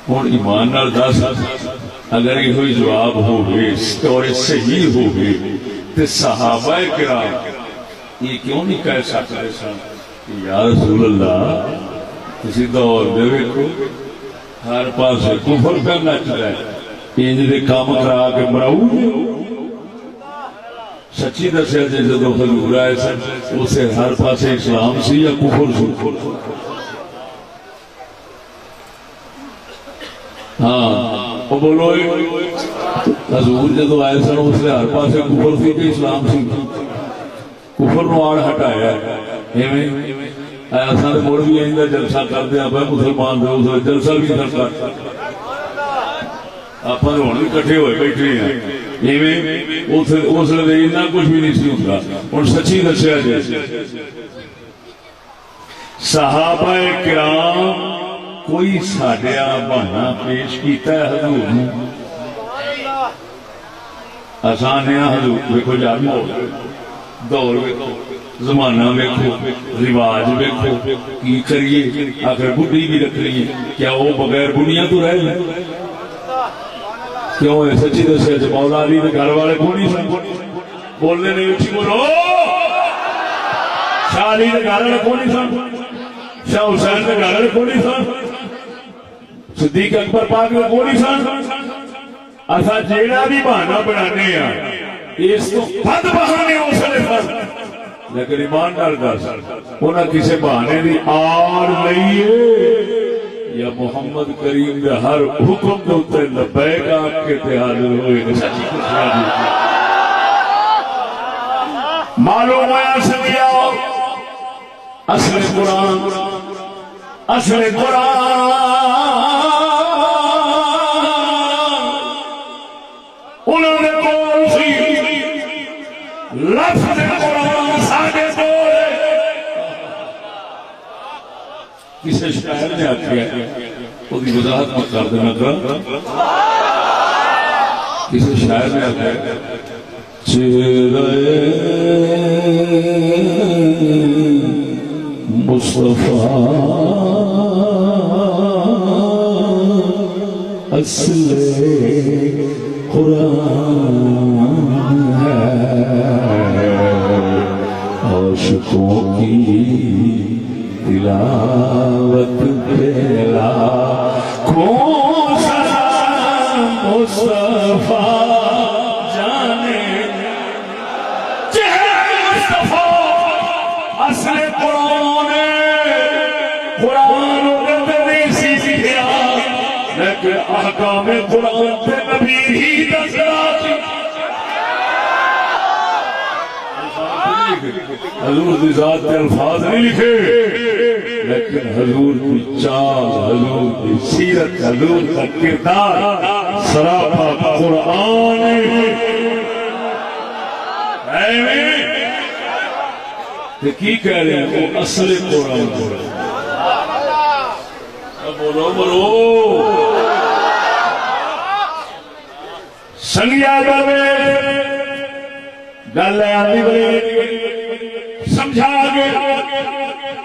ہن ایمان نال دس اگر یہ جواب ہوگی اور صحیح ہوگی تو صحابہ کرام یہ کیوں نہیں کہہ سکتے سن کہ یا رسول اللہ کسی دور دے ویکھو ہر پاسے کفر پہ نچدا ہے، انج دے کام کرا کے مراؤ۔ سچی دسیا جی جدو حضور آئے سن اسے ہر پاسے اسلام سی یا کفر سی؟ ہاں بولو حضور جدو آئے سن اسے ہر پاسے کفر سی کہ اسلام سی؟ کفر نو آڑ ہٹایا ایسا مڑ بھی آئندہ جلسہ کرتے ہیں مسلمان دے جلسہ بھی کر آپ ہوں بھی کٹھے ہوئے بیٹھے ہیں اس لیے اتنا کچھ بھی نہیں سی ہوتا۔ ہوں سچی دسیا جی صحابہ کرام کوئی ساڈیا بہانا پیش کیتا ہے حضور آسان ہے؟ حضور دیکھو جا دور ویکھو زمانہ ویکھو رواج ویکھو کی کریے، آخر بڈھی بھی رکھ رہی ہے، کیا وہ بغیر بڑھیاں تو رہے؟ کیوں ہے؟ سچی دسیا جی مولا علی کے گھر والے کون نہیں سن؟ بولنے نہیں اچھی بولو۔ شاہ علی کے گھر والے کون نہیں سن؟ شاہ حسین کے گھر والے کون نہیں سن؟ صدیق اکبر پاک کے کون نہیں سن؟ اصا جیڑا بھی بہانا بنانے ہیں اس کو بد بہانے ہو سکتے، لیکن ایمان نال دس انہاں کسی بہانے دی آڑ نہیں ہے، یا محمد کریم دے ہر حکم دے اوتے لبیک آکھ کے تے حاضر ہوئے۔ سچی خوشیاں معلوم ہوا سکیا اصل قرآن اصل قرآن نے آخیا وہ وضاحت میں کر دینا کر کسی شاعر نے آخیا چہرے مصطفیٰ اصل قرآن ہے عاشقوں کی تلاوت پھیلا کون سا مصطفیٰ جانے چہرے مصطفیٰ اصل قرآن قرآن لیکن احکام قرآن پہ نبی ہی دسراتی حضور کی ذات کے الفاظ نہیں لکھے لیکن حضور کی چال حضور کی سیرت حضور کا کردار سراپا قرآن ہے کی کہہ رہے ہیں وہ اصل قرآن بولو بولو سنگیا گل آتی بڑی سمجھا گیا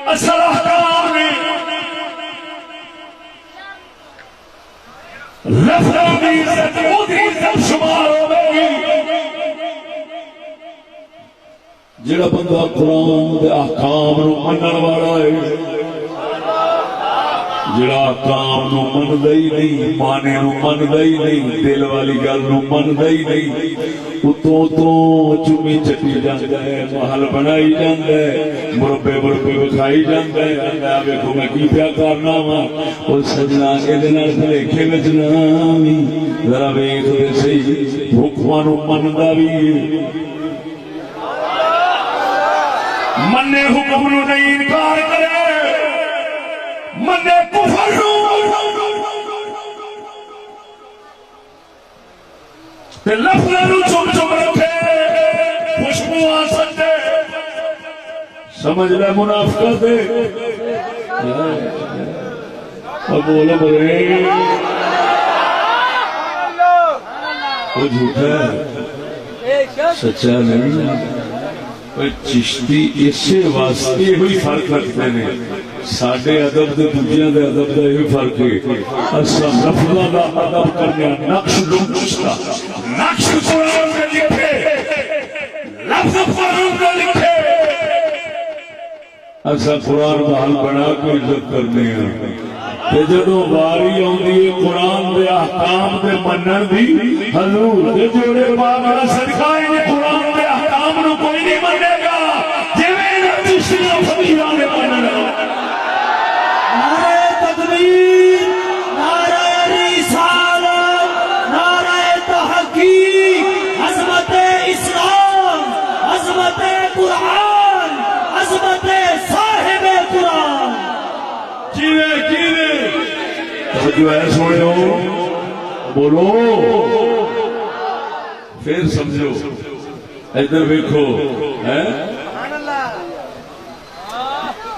اصل احکام لفظوں کی عزت شمار ہو گئی جڑا بندہ قرآن دے احکام نو منن والا ہے جڑا کام نو مندا ہی نہیں مانے نو مندا ہی نہیں دل والی گل نو مندا ہی نہیں اتوں تو چومی چٹی جاندا ہے محل بنائی جاندا ہے مربے مربے وکھائی جاندا ہے آندا ویکھو میں کی پیا کرنا وا او سجنا اے نال بھلیکھے وچ نہ آویں ذرا ویکھ تے صحیح حکماں نو مندا وی منے حکم نو نہیں انکار کرے منے کفر تے لفظاں نو چم چم رکھے خوشبو آ سکے سمجھ لے منافقت اب بولو بولے وہ جھوٹا ہے سچا نہیں چشتی اسے واسطے ہوئی فرق رکھتے ہیں ساڈے ادب دے دوجیاں دے ادب دا یہ فرق ہے اساں لفظاں دا ادب کرنے نقش کا نقش قرآن میں لکھے لفظ قرآن میں لکھے اساں قرآن دا حل بنا کے عزت کرنے ہیں تے جدوں واری آندی ہے قرآن دے احکام دے منن دی حضور دے جوڑے پاک دا صدقہ ہے قرآن دے احکام نو کوئی نہیں منے گا جویں چشتیاں فقیراں نے مننا نعرہ تکبیر نعرہ رسالت نعرہ تحقیق عظمت اسلام عظمت قرآن عظمت صاحب قرآن جیوے جیوے جو ہے سوڑے ہو بولو پھر سمجھو ادھر دیکھو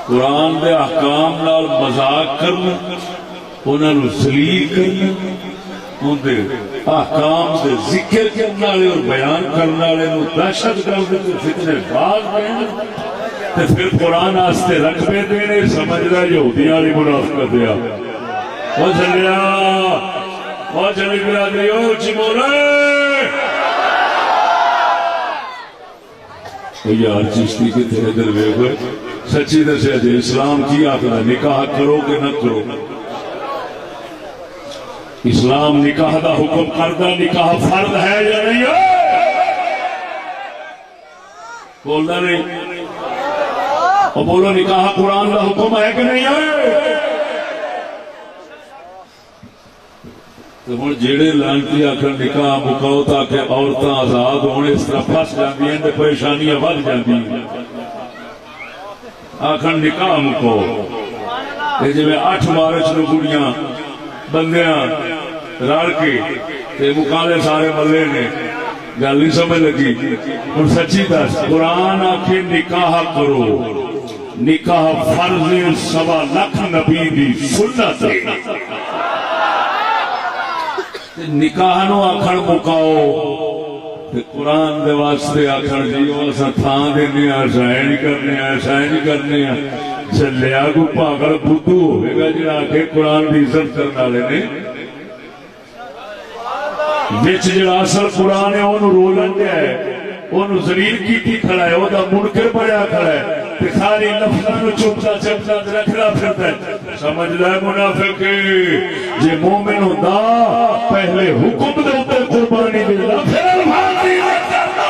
قرآن دے احکام نال مذاق کرنا انہاں نو ذلیل کرنا ان دے احکام دے ذکر کرنے والے اور بیان کرنے والے نو دہشت گرد تے فتنے باز کہنا تے پھر قرآن واسطے رقبے دینے سمجھدا یہودیاں والی منافقت ہے وہ چلیا وہ چلی برادری او چمولے یار چشتی کے تیرے در ویکھو سچی دسیا جی اسلام کی آخر نکاح کرو کہ نہ کرو اسلام نکاح دا حکم کردا نکاح فرض ہے یا نہیں ہے بولنا نہیں اور بولو نکاح قرآن دا حکم ہے کہ نہیں ہے تو ہوں جہے لانتی آخر نکاح مکاؤ تاکہ عورتیں آزاد ہونے اس طرح پھس جاتی ہیں تو پریشانیاں بڑھ جاتی ہیں آخر نکاح مکاؤ جی 8 مارچ نو کڑیاں بندیاں رل کے مکالے سارے ملے نے گل نہیں سمجھ لگی ہوں سچی دس قرآن آخر نکاح کرو نکاح فرض 1.25 لاکھ نبی دی سنت ہے نکاح نو آخر مکاؤ تے قرآن دے واسطے آخر جی وہ اصا تھان دینے سائن کرنے سائن کرنے چلیا کو پاگل بدھو ہوئے گا جی آ کے قرآن کی عزت کرنے والے نے بچ جڑا اصل قرآن ہے وہ رولن دیا ہے وہ زلیل کی کھڑا ہے وہ منکر بڑا کھڑا ہے تے خالی لفظاں چپتا چپتا رکھنا پھرتا ہے سمجھ لے منافق جے مومن ہوندا پہلے حکم دے اوپر قربانی دیندا پھر الفاظ دی عزت کردا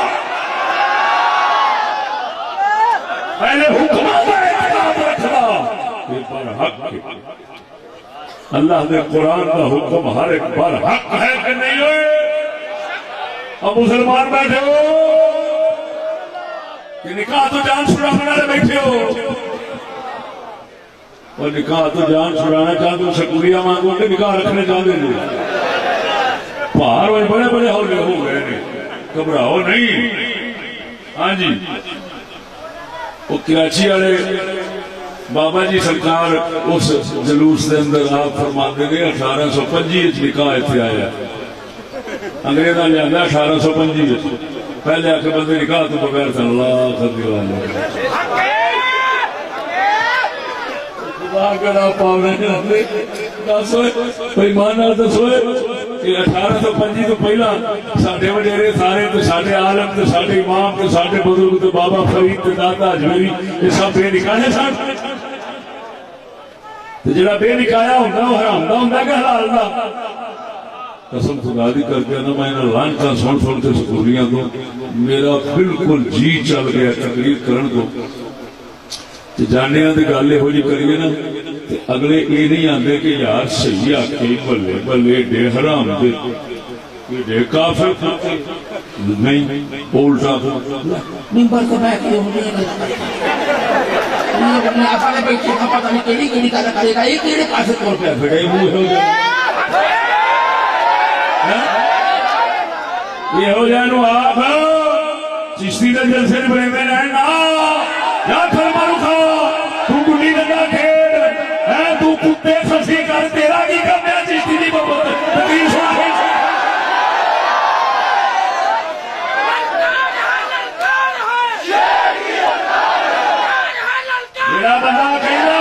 پہلے حکم دا احترام رکھنا یہ پر حق اللہ دے قرآن کا حکم ہر ایک بار حق ہے کہ نہیں ہوئے اب مسلمان بیٹھے ہو کہ نکاح تو جان چھڑانے والے بیٹھے ہو اور نکاح تو جان چھڑانا چاہتے ہو سکولیاں مانگو کہ نکاح رکھنے چاہتے ہیں پہاڑ وہ بڑے بڑے ہولے ہو گئے نے گھبراؤ نہیں ہاں جی وہ کراچی والے بابا جی سرکار اس جلوس دے اندر آپ فرماتے ہیں 1825 نکاح اتنے آیا انگریزاں لیا 1825 پہلے آ کے بندے نکاح تو بغیر اللہ خدی کہ 1825 تو پہلا ساڈے وڈیرے سارے تو ساڈے عالم تو ساڈے امام تو ساڈے بزرگ تو بابا فرید تو دادا اجمیری یہ سب بے نکاح سن جڑا بے نکایا ہوتا وہ حرام دا ہوتا کہ حلال دا قسم خدا دی کر کے نا میں لانچا سن سن کے سکولیاں تو میرا بالکل جی چل گیا تقریر کرن کو جانے دی گل ہو جی کریے نا اگلے یہ نہیں آتے کہ یار صحیح آ کے بلے بلے ڈے حرام دے ڈے کافر نہیں الٹا ممبر سے بیٹھ کے اپنے بیٹے کا پتہ نہیں کیڑی کیڑی کالا کرے گا یہ کیڑے کافر طور پہ بڑے منہ ہو گئے یہ ہو جائے نو آپ چشتی دے جلسے بڑے میں رہنا یا پھر مارو کھا تو گنی لگا کھیڑ ہے تو کتے خسی کر تیرا کی کرنے چشتی دی بابت تقریر سنا ہے میرا بندہ کہنا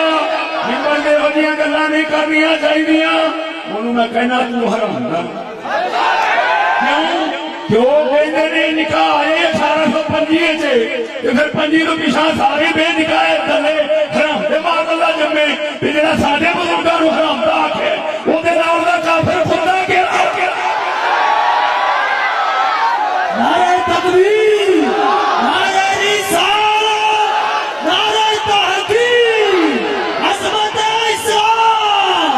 ممبر دے ہو جیاں گلہ نہیں کرنیاں چاہیے انہوں میں کہنا تو حرام دا کیوں کہنے نہیں نکاح آئے 1825 سے پھر پنجی تو پیچھا سارے بے نکاح تلے حرام دے مات اللہ جمعے پھر جڑا ساڈے بزرگاں نو حرام دا آکھے او دے نال دا کافر خدا کے نعرہ تکبیر نعرہ رسالت نعرہ تحقیق عظمت اسلام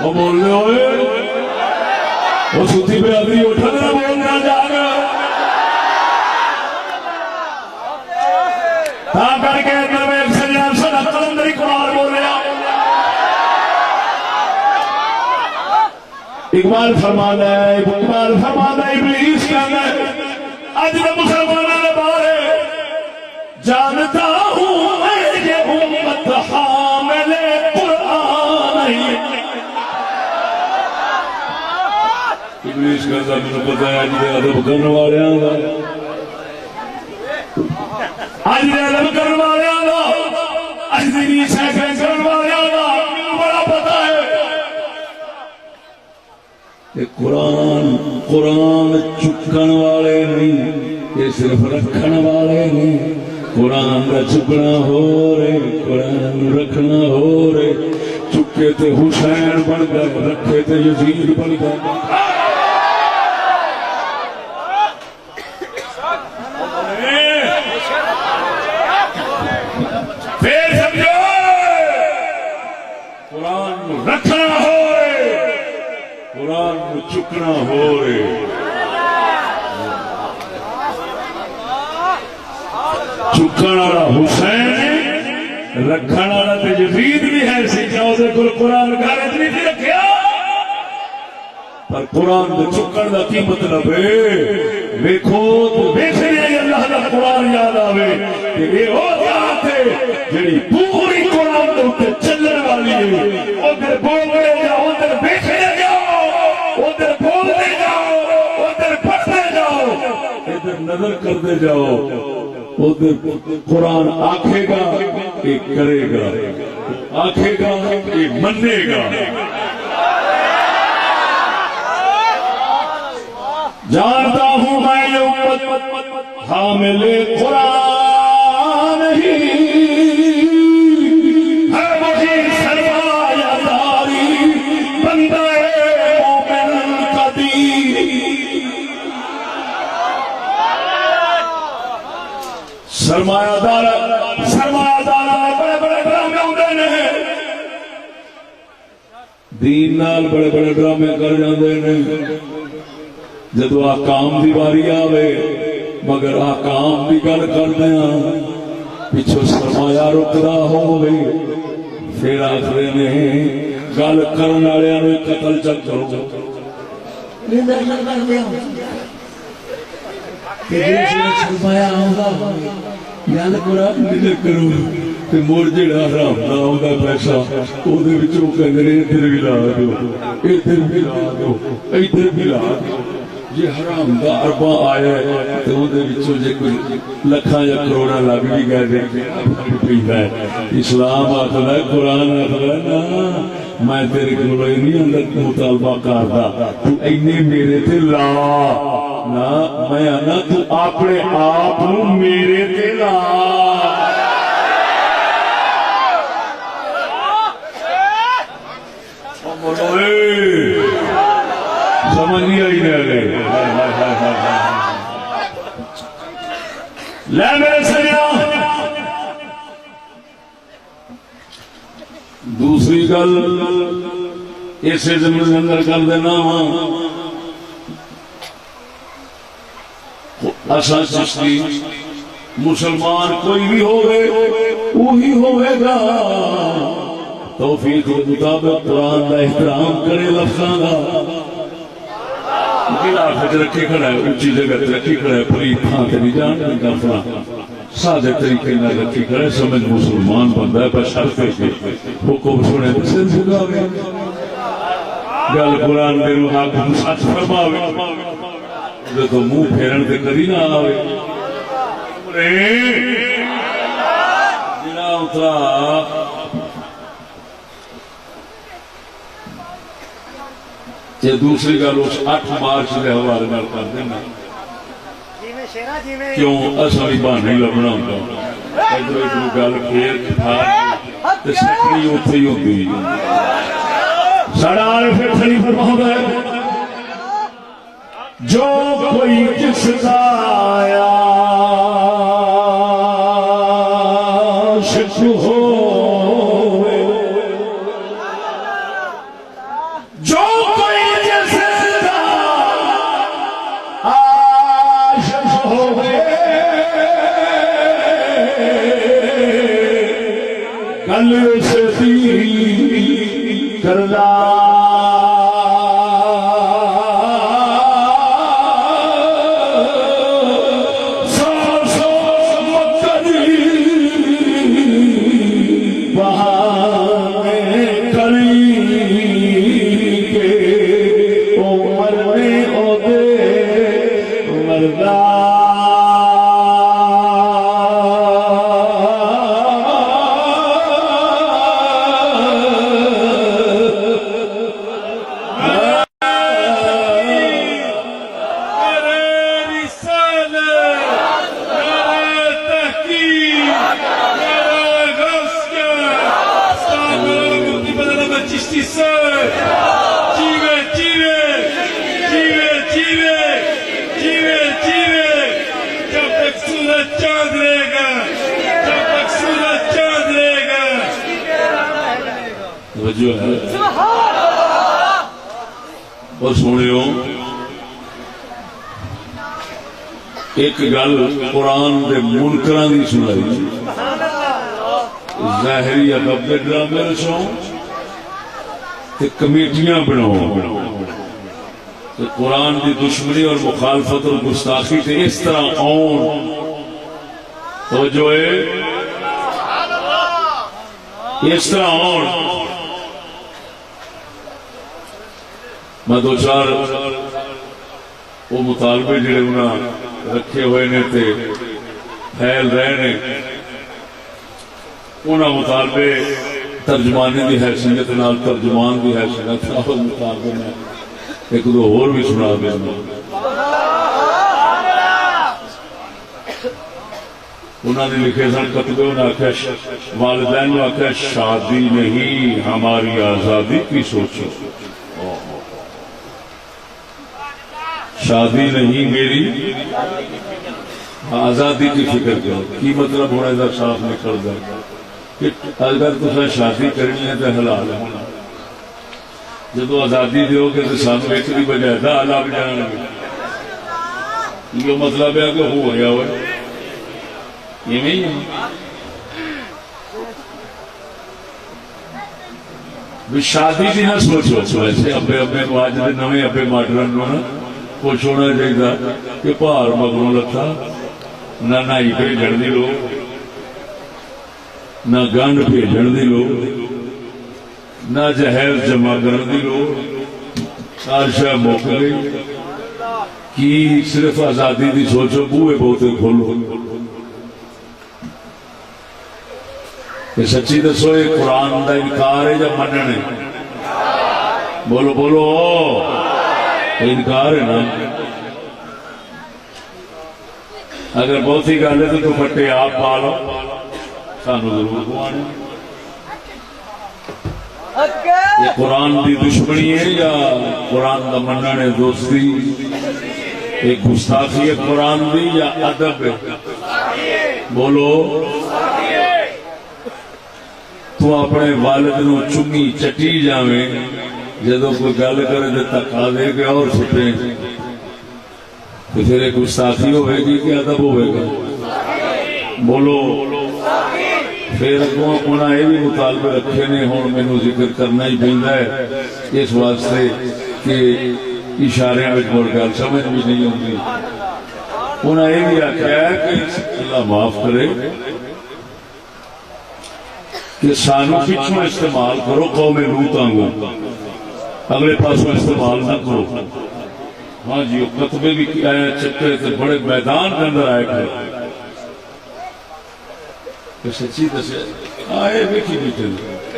وہ بول رہے ہوئے وہ سوتی پہ آدھی اٹھا دینا بولنا جا گا تھا کر کے اندر میں ایک سجنان صدا قلندری قرآن بول رہا اقبال فرمانا ہے ابلیس کا ہے آج میں مسلمانوں نے بارے جانتا ہوں میں یہ امت حامل قرآن ہے ابلیس کا زمین پتہ ہے آج دے ادب کرنے والے آنگا آج دے ادب کرنے والے آنگا آج دے نیچے کرنے والے آنگا بڑا پتہ ہے یہ قرآن چکن والے نہیں یہ صرف رکھن والے نہیں قرآن کا چکنا ہو رہے قرآن رکھنا ہو رہے چکے تے حسین بن گئے رکھے تے یزید بن گئے چکنا ہو رہے چکن والا حسین رکھن والا تے یزید بھی ہے سیکھا اسے کل قرآن گھر نہیں رکھیا پر قرآن دے چکن دا کی مطلب ہے ویکھو تے ویکھنے اللہ دا قرآن یاد آوے یہ وہ ذات ہے جڑی پوری قرآن کے اوپر چلن والی ہے. ادھر بولتے جاؤ ادھر بیٹھتے جاؤ ادھر بولتے جاؤ ادھر پڑھتے جاؤ ادھر نظر کرتے جاؤ. ادھر قرآن آکھے گا یہ کرے گا آکھے گا یہ منے گا. جانتا ہوں میں یہ امت حامل قرآن ہی ہے وہی سرمایہ داری بندہ مومن کا دین. سرمایہ دار بڑے بڑے ڈرامے ہوتے ہیں دین نال بڑے بڑے ڈرامے کر جاندے ہیں. جدو آکام دی باری آوے مگر آکام دی گل کردے ہاں پچھو سرمایہ رکدا ہووے پھر آخر نے گل کرن والےاں نوں قتل چک کرو. سرمایہ آوندا گل کرو تے مڑ جڑا حرام دا آوندا پیسہ اودے وچوں کہندے نے ادھر بھی لا دو ادھر بھی لا دو ادھر بھی لا دو. جی حرام دا اربا آیا ہے تو وہ جی کوئی لکھاں یا کروڑا لگ بھی گئے. اسلام آخر ہے قرآن آخر ہے نا میں تیرے کو نہیں اندر مطالبہ کرتا تو اینے میرے تے لا نہ میں آنا تو اپنے آپ میرے تے لا. سمجھ نہیں آئی لے میرے سنیا. دوسری گل اسے زمین اندر کر دینا اصل چشتی مسلمان کوئی بھی ہوئے وہی ہوئے گا توفیق کے مطابق قرآن کا احترام کرے لفظاں کا رکھی کھڑا ہے اونچی جگہ رکھی کھڑا ہے پری تھان سے نہیں جان کرنا سادے طریقے نال رکھی کھڑا ہے سمجھ مسلمان بندہ ہے بشرطے کہ حکم سنے تو سن سکھاوے گل قرآن دے نو حاکم سچ فرماوے تو منہ پھیرن تے کری نہ آوے. جڑا اترا دوسری گل اس 8 مارچ کے حوالے نال کر دینا کیوں اصل ہی بہانے ہی لبنا ہوتا ادھر ادھر گل پھیر تے سکڑی اوتھے ہی ہوندی. ساڈا عارف تھلی فرماؤندا ہے جو کوئی جس کا عاشق ہو کرنا اور سنو ایک گل قرآن دے منکراں دی سنائی ظاہری ادب دے ڈرامے رچو تے کمیٹیاں بناؤ تے قرآن دی دشمنی اور مخالفت اور گستاخی تے اس طرح آن تو جو ہے اس طرح ہون میں دو چار وہ مطالبے جڑے انہاں رکھے ہوئے نے تے پھیل رہے نے انہاں مطالبے ترجمانی دی حیثیت نال ترجمان دی حیثیت نال مطالبے نے ایک دو اور بھی سنا دینا انہوں نے لکھے سن کتبے انہوں نے آخیا والدین نے آخیا شادی نہیں ہماری آزادی کی سوچو شادی نہیں میری آزادی کی فکر کرو کی مطلب ہونا ہے صاف نکل جائے کہ اگر تسا شادی کرنی ہے تو حلال ہونا جب آزادی دیو گے تو سانو ایک دی بجائے دا لگ جان گے یہ مطلب ہے کہ ہو گیا ہوئے یہ نہیں ہے بھی شادی بھی نہ سوچو ویسے ابے ابے کو آج دے نویں ابے ماڈرن نو کچھ ہونا چاہیے کہ بھار مگروں لتا نہ نائی بھیجن دی لوگ نہ گنڈ بھیجن دی لوگ نہ جہیز جمع کرن دی لوگ ہر شے مک گئی کی صرف آزادی دی سوچو بوئے بہتے کھولو یہ سچی دسو یہ قرآن دا انکار ہے یا مننے بولو بولو انکار ہے نا اگر بہت ہی گل ہے تو دوپٹے آپ پا لو سانو ضرور پوانے یہ قرآن دی دشمنی ہے یا قرآن دا منن ہے دوستی ایک گستاخی ہے قرآن دی یا ادب ہے بولو تو اپنے والد نو چمی چٹی جاویں جدو کوئی گل کرے تو تکا دے کے اور سٹے تو پھر ایک گستاخی ہوئے گی کہ ادب ہوئے گا بولو پھر اگوں انہاں یہ بھی مطالبے رکھے نے ہن مینوں ذکر کرنا ہی پیندا ہے اس واسطے کہ اشارے وچ مڑ گل سمجھ بھی نہیں آتی انہاں یہ بھی آخیا ہے کہ اللہ معاف کرے کہ سانو پچھوں استعمال کرو قوم لوط وانگوں اگلے پاسوں استعمال نہ کرو ہاں جی وہ کتبے بھی آئے چکے تھے بڑے میدان کے اندر آئے گئے کہ سچی دسے آئے ویکھی بیٹھے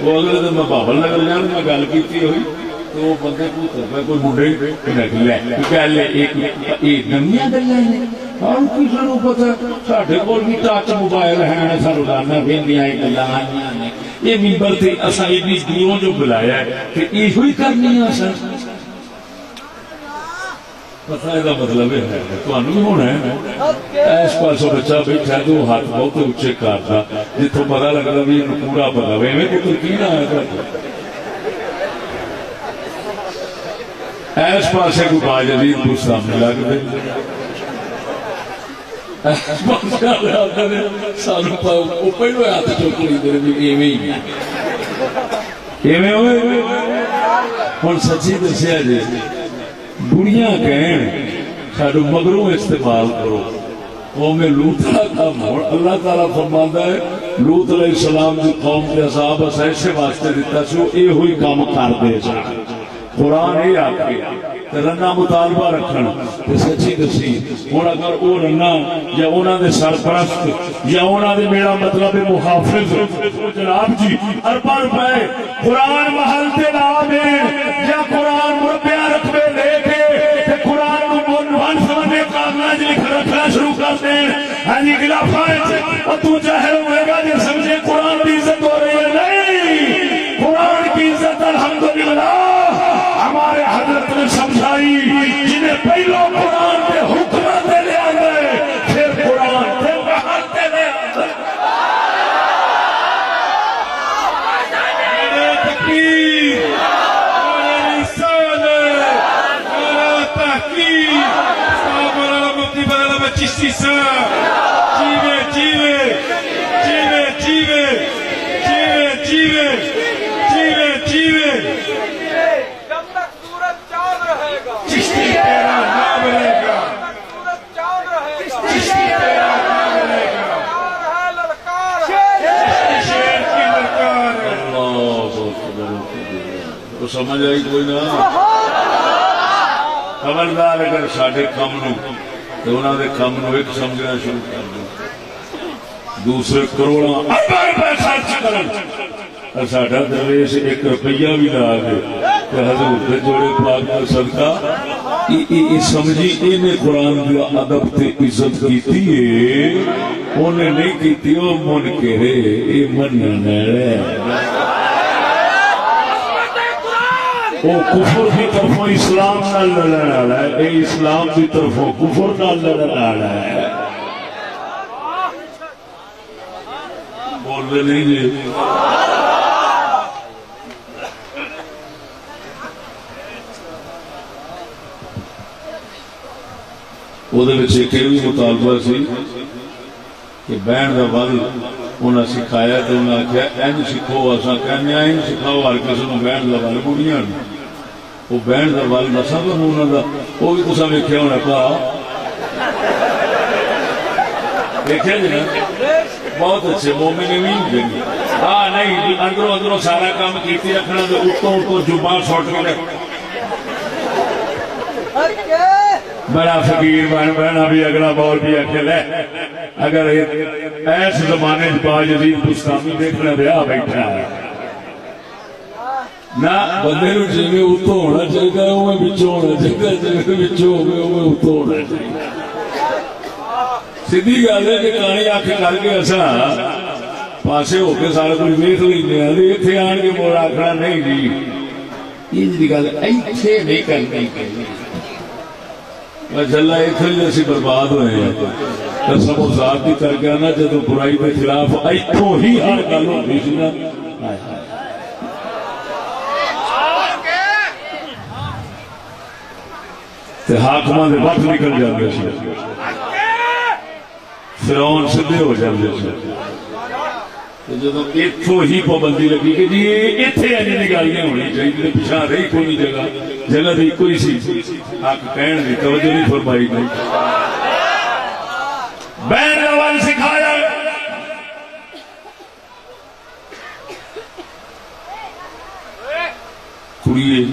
وہ اگلے دن میں بابل نگر جان میں گل کیتی ہوئی تو وہ بندے پوچھ رہا کوئی منڈے گل ایک نمیاں گلاں نے ہاں کسی نو پتا ساڈے کول بھی ٹچ موبائل ہے سانو لانا ویندیاں گلاں آئیاں نے یہ ممبر تے اساں ایڈی دوروں جو بلایا ہے کہ ایہو ہی کرنی ہے اساں پتہ ہے مطلب ہے تانوں بھی ہونا ہے اس پاسوں بچہ بیٹھا تو ہاتھ بہت اونچے کرتا جتوں پتہ لگدا بھی اینوں پورا پتہ ہوے ایویں کہ کی نہ ہے اس پاسے کو باجدید کو سامنے لگ دے سانو پہلو ہاتھ چک لیندے بھی ایویں ایویں ہوئے ہن سچی دسیا جی بڑیاں کہن ساڈو مگروں استعمال کرو قوم لوط کا کام ہن اللہ تعالیٰ فرماندا ہے لوط علیہ السلام دی قوم کے عذاب اس ایسے واسطے دیتا سی وہ یہ ہوئی کام کردے سن قرآن یہ آکے رنا مطالبہ رکھن تے سچی دسی ہن اگر او رنا یا انہاں دے سرپرست یا انہاں دے میرا مطلب محافظ جناب جی ارباں روپے قرآن محل تے لا دین یا قرآن مربیاں رقبے لے کے تے قرآن نو عنوان سمجھے کاغذ لکھ رکھنا شروع کر دین ہاں جی خلافت اور تو ظاہر ہوئے گا جب سمجھے قرآن کی عزت ہو رہی ہے نہیں قرآن کی عزت الحمدللہ ہمارے حضرت نے سمجھائی جنہیں پہلو قرآن کے حکمت لے آئے پھر قرآن کے بحث لے آئے میرے تکبیر میرے رسالہ میرا تحقیق سامرالا مفتی بدلا میں چشتی صاحب جیوے جیوے جیوے جیوے جیوے جیوے جیوے چشتی تیرا نام رہے گا چشتی تیرا نام رہے گا تو سمجھ آئی کوئی نہ؟ خبردار اگر سارے کام نو تو انہوں نے کام نو ایک سمجھنا شروع کر دو، دوسرے کروڑوں ارباں روپے خرچ کرن، ساڈا درویش 1 روپیہ بھی لا دے تو حضور دے جوڑے پاک کا صدقہ سمجھی انہیں قرآن کی ادب تے عزت کیتی ہے، انہیں نہیں کیتی وہ منکرے یہ مننا ہے، وہ کفر کی طرفوں اسلام نال لڑن والا ہے، اے اسلام کی طرفوں کفر نال لڑن والا ہے۔ بول دے نہیں جی؟ وہ ایک بھی مطالبہ سی کہ بہن کا ول انہیں سکھایا تو انہیں آخیا این سیکھو، اصا کہنے این سکھاؤ ہر کسی کو بہن کا ول بڑھیا وہ بہن کا ول دسا تو انہوں کا وہ بھی تصا ویکیا ہونا پا دیکھا جی نا، بہت اچھے مومن نہیں ہوں، ہاں نہیں اندروں اندروں سارا کام کیتی رکھنا تو اتوں اتوں جبان سٹ کے بڑا فقیر بن بہنا بھی اگلا بول بھی اکل ہے، اگر ایس زمانے باجدید بستانی دیکھنا رہا بیٹھا ہے نہ بندے نو جی اتوں ہونا چاہیے اوے بچوں ہونا چاہیے، جی بچوں ہوگی اوے اتوں ہونا چاہیے۔ سیدھی گل ہے کہ کہانی آخ کر کے اصا پاسے ہو کے سارا کچھ ویک لینا، اتنے آن کے مڑ آخنا نہیں جی یہ گل ایتھے نہیں کرنی، جلا اتنے اسی برباد ہوئے ہیں۔ قسم و ذات کی کر کے نا جدو برائی کے خلاف اتوں ہی ہر گل ہوتی سی نا، حاکماں دے وقت نکل جاتے سی، فرعون سدھے ہو جاتے سی۔ جدو اتوں ہی پابندی لگی کہ جی اتنے ایسی گالیاں ہونی چاہیے، پچھا رہی کوئی جگہ، جگہ تو ایک ہی سی، حق کہن دی توجہ نہیں فرمائی گئی۔ بہن کا ول سکھایا، کڑیے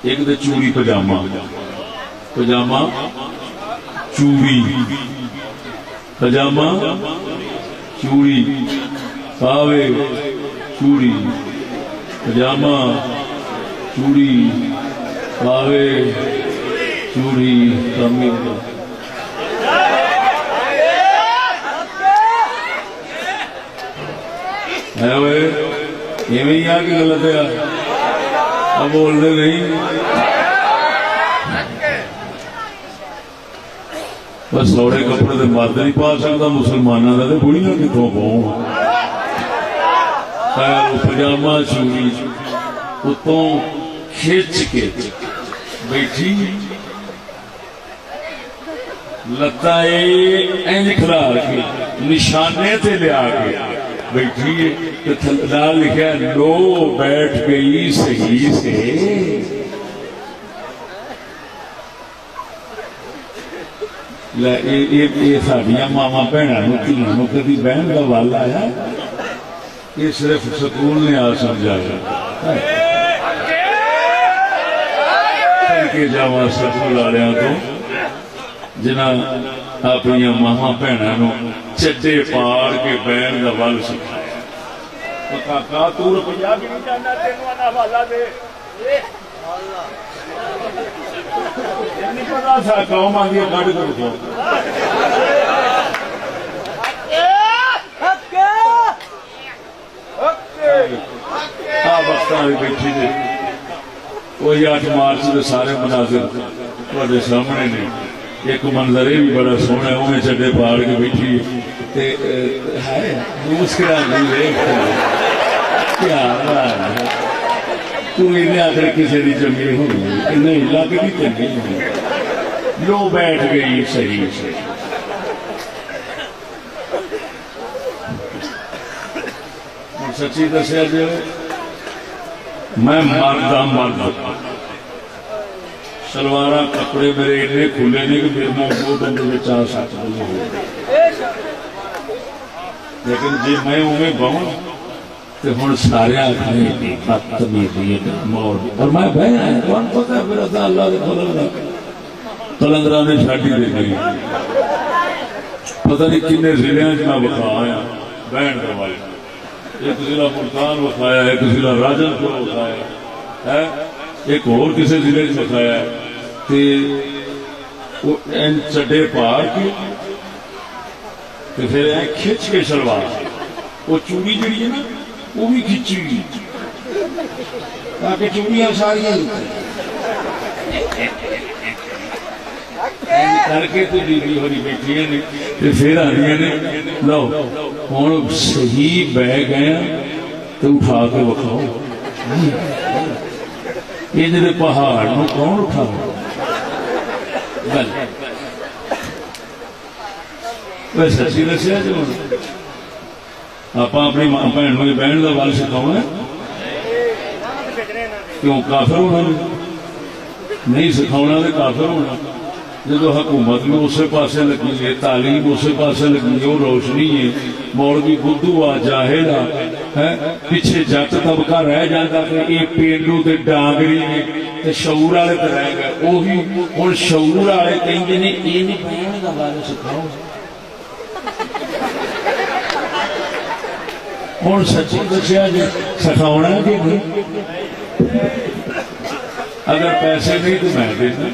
ایک تو چوڑی پجامہ، پجامہ چوڑی، پجامہ چوڑی، پاوے چوڑی، پجامہ چوڑی، پاوے چوڑی، کمی ایویں آ کے غلط ہے، اب بولتے نہیں، بس سوڑے کپڑے تو مرد نہیں پا سکتا، مسلمانوں کا تو بڑھیاں کتوں پاؤں، پجامہ چوڑی اتوں کھچ کے بیٹھی، لتا انج کھلار کے نشانے تے لیا کے بیٹھی، نال لکھا لو بیٹھ گئی صحیح سے۔ یہ سڈیا ماوا بھنوں دھیوں کدی بہن کا ول آیا؟ یہ صرف سکول نے آ سمجھایا کے جاوا سکول والوں تو جنہ اپنی ماوا بھنوں چڈے پاڑ کے بہن کا ول سکھایا، کاکا تو روپیہ بھی نہیں جانا تینوں آنا والا دے، نہیں پتا تھا قوم آدھی کٹ کر دو وقت بیٹھی دے وہی 8 مارچ کے سارے مناظر تھوڑے سامنے نے۔ ایک منظر بھی بڑا سونا ہے، اوے چڈے پاڑ کے بیٹھی ہے، مسکرا نہیں کیا آخر کسی کی چنگی ہوگی نہیں لگتی تو نہیں، لو بیٹھ گئی صحیح سے۔ سچی دسیا جی میں مرد شلوار کپڑے میرے اینے کھلے نہیں کہ میرے نام 2 بندے میں 4-7 بندے ہو، لیکن جی میں اوے بہوں تو ہوں سارے آخری موڑ اور میں بہن آیا تو پتا ہے پھر اصل اللہ کے فضل کلندرا نے چاٹی دے گئی پتہ نہیں کنے ضلع میں بکھا آیا بہن کروائی ایک ضلع ملتان بکھایا ایک ضلع راجن پور بکھایا ہے ایک اور کسی ضلع بکھایا چڈے پار کے پھر کھچ کے شلوار وہ چوڑی جڑی ہے نا وہ بھی کھچی گئی تاکہ چوڑیاں ساریاں کر کے تو بیوی ہوئی بیٹھی نے پھر آ رہی نے لو ہوں صحیح بہ گئے تو اٹھا کے بکھاؤ یہ جڑے پہاڑ نو کون اٹھاؤ سچی دسیا جی آپ اپنی بہن بہن کا ول سکھاؤ کیوں کافر ہونا نہیں سکھاؤنا تو کافر ہونا جب حکومت میں اسی پاسے لگی ہے تعلیم اسی پاسے لگی ہے وہ روشنی ہے مولوی بدھو آ جاہل ہے پیچھے جٹ طبقہ رہ جاتا کہ یہ پینڈو تے ڈانگری نے شعور والے تو رہ گئے وہی ہوں شعور والے کہیں نے یہ نہیں بہن کا بارے سکھاؤ ہوں سچی دسیا جی سکھاؤنا کہ نہیں اگر پیسے نہیں تو میں دینا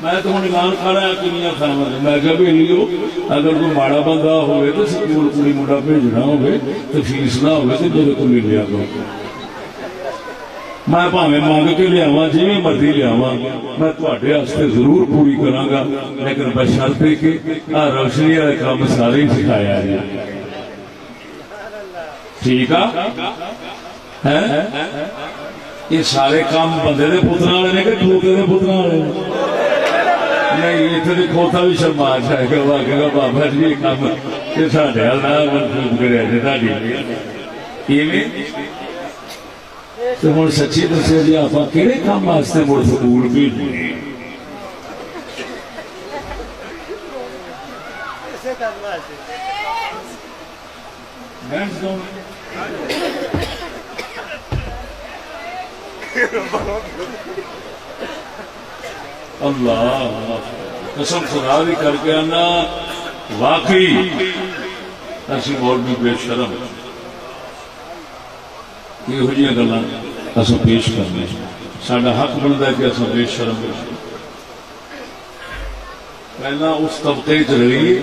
میں تو ہوں اعلان کر رہا کنیا تھاواں میں کہ لیو اگر کوئی ماڑا بندہ ہوئے تو سکول کڑی منڈا بھیجنا ہوئے تو فیس نہ ہوئے تو میرے کو لے لیا کرو میں بھاویں مانگ کے لیا جی مرضی لیا میں تھوڑے واسطے ضرور پوری کراں گا لیکن بشرطے کہ آ روشنی والے کام سارے ہی سکھایا جائے ٹھیک ہے یہ سارے کام بندے دے پتراں والے نے کہ کھوتے دے پتراں والے نہیں اتنے کھوتا بھی شرما جائے گا وہ آگے گا بابا جی یہ کام یہ ساڈے وال نہ منسوخ کرے جی تھوڑی تو ہوں سچی دسیا جی آپ کہڑے کام واسطے مڑ سکول بھیجنے اللہ قسم خدا بھی کر کے آنا واقعی اسی مولوی بے شرم یہ گلاں اصل پیش کرنے ساڈا حق بنتا ہے کہ اصل بے شرم پہلا اس طبقے چ رہیے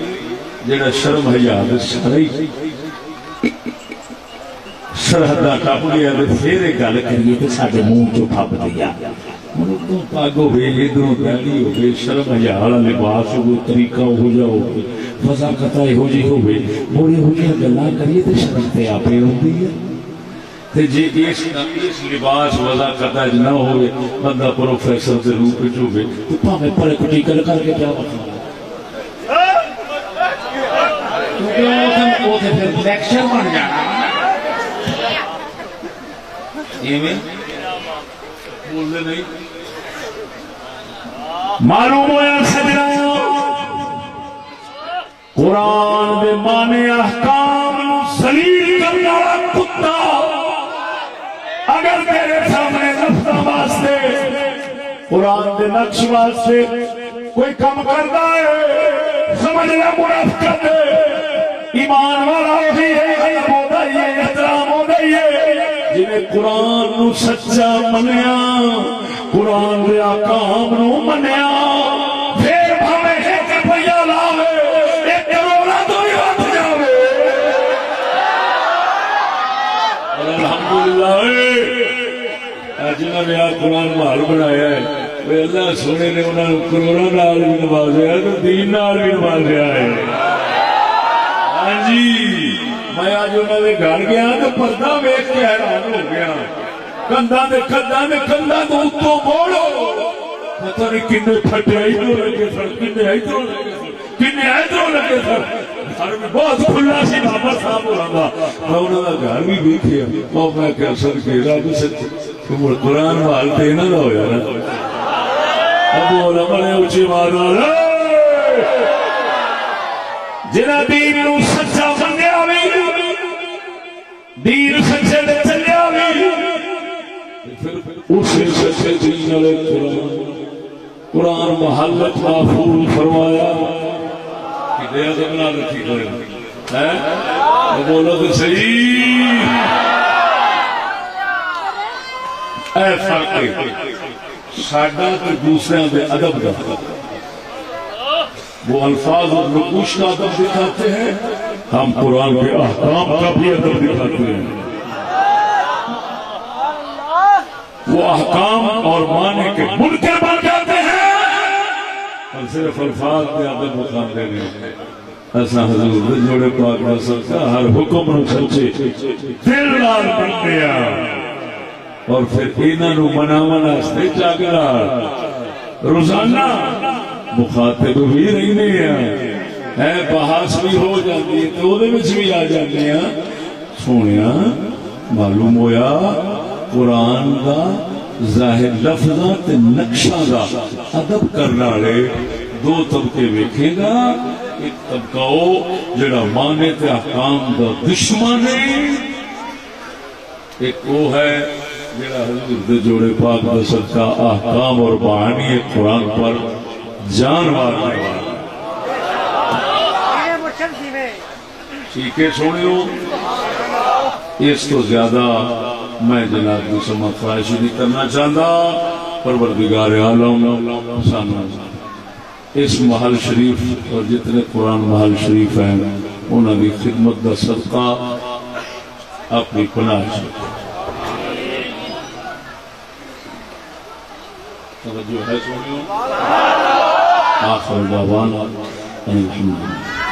جڑا شرم حیا سرحداں ٹپ گیا پھر یہ گل کریے کہ سارے منہ چو پھپ دیا پگ ہوئے ادھر دہلی ہوئے شرم حیا والا لباس ہو طریقہ ہو جا ہو فضاقت یہو جی ہوئے اور یہو جی گلاں کریے تو شرم تے آپ ہوتی ہے جی اس لباس وضاقت نہ ہوئے بندہ پروفیسر کے روپ میں ہوئے تو پاویں پڑھ کٹی گل کر کے کیا بتانا کیونکہ وہ پھر لیکچر بن جانا بولتے نہیں معلوم ہوا سجنا قرآن دے معنی احکام ذلیل کرنے والا کتا اگر تیرے سامنے لفظاں واسطے قرآن دے نقش واسطے کوئی کم کرتا ہے سمجھ لے منافقت ایمان والا وہی ہے غیب ہوتا ہی ہے احترام ہوتا ہی ہے جنہیں قرآن نو سچا منیا قرآن دے احکام نو منیا پھر بھاویں ایک روپیہ لاوے ایک کروڑا تو ہی ہاتھ جاوے الحمدللہ جنہوں نے آ قرآن محل بنایا ہے وہ اللہ سونے نے انہوں نے کروڑا نال بھی نوازیا تو دین نال بھی نوازیا ہے ہاں جی میں آج انہوں نے گھر گیا تو پردہ ویکھ کے حیران ہو گیا کندھاں دے کندھاں تو اتوں موڑو پتہ نہیں کنے پھٹے ادھر لگے سن کنے ادھر لگے سن گھر میں بہت کھلا سی بابا صاحب ہو رہا میں انہوں نے گھر بھی ویکھیا اور میں کہ اثر کے رب سچ قرآن وال تے نہ ہویا نا اب بولا بڑے اونچی مارو جنہ دین نو سچا منیا وی دین سچے دے چلیا بھی پھر اسی سچے دین والے قرآن محلت محفوظ فرمایا کہ دیا تو بنا رکھی کرے بولو تو صحیح اے فرق ہے ساڈا تو دوسرے دے ادب کا وہ الفاظ اور نقوش کا ادب دکھاتے ہیں ہم قرآن کے احکام کا بھی ادب دکھاتے ہیں وہ احکام اور معنی کے منکر بن جاتے ہیں اور صرف الفاظ کے ادب مقابلے میں ایسا حضور جوڑے پاک رسول کا ہر حکم نو سچے دل نال بندیا اور پھر انہاں نو مناون واسطے جاگنا روزانہ مخاطب بھی رہنے ہیں بحث بھی ہو جاتی ہے تو دے وچ بھی آ جاتے ہیں سونیا معلوم ہویا قرآن دا ظاہر لفظاں تے نقشاں دا ادب کرنے والے دو طبقے ویکھے گا ایک طبقہ او جڑا مانے تے احکام دا دشمن ہے ایک وہ ہے جڑا حضور دے جوڑے پاک دا صدقہ احکام اور معانی قرآن پر جان مارنے والا ٹھیک ہے سنو اس تو زیادہ میں جناب کی سما خواہش نہیں کرنا چاہتا پروردگار عالم سانو اس محل شریف اور جتنے قرآن محل شریف ہیں انہوں کی خدمت کا صدقہ اپنی پناہ سے توجہ ہے سنو آخر دعوانا الحمدللہ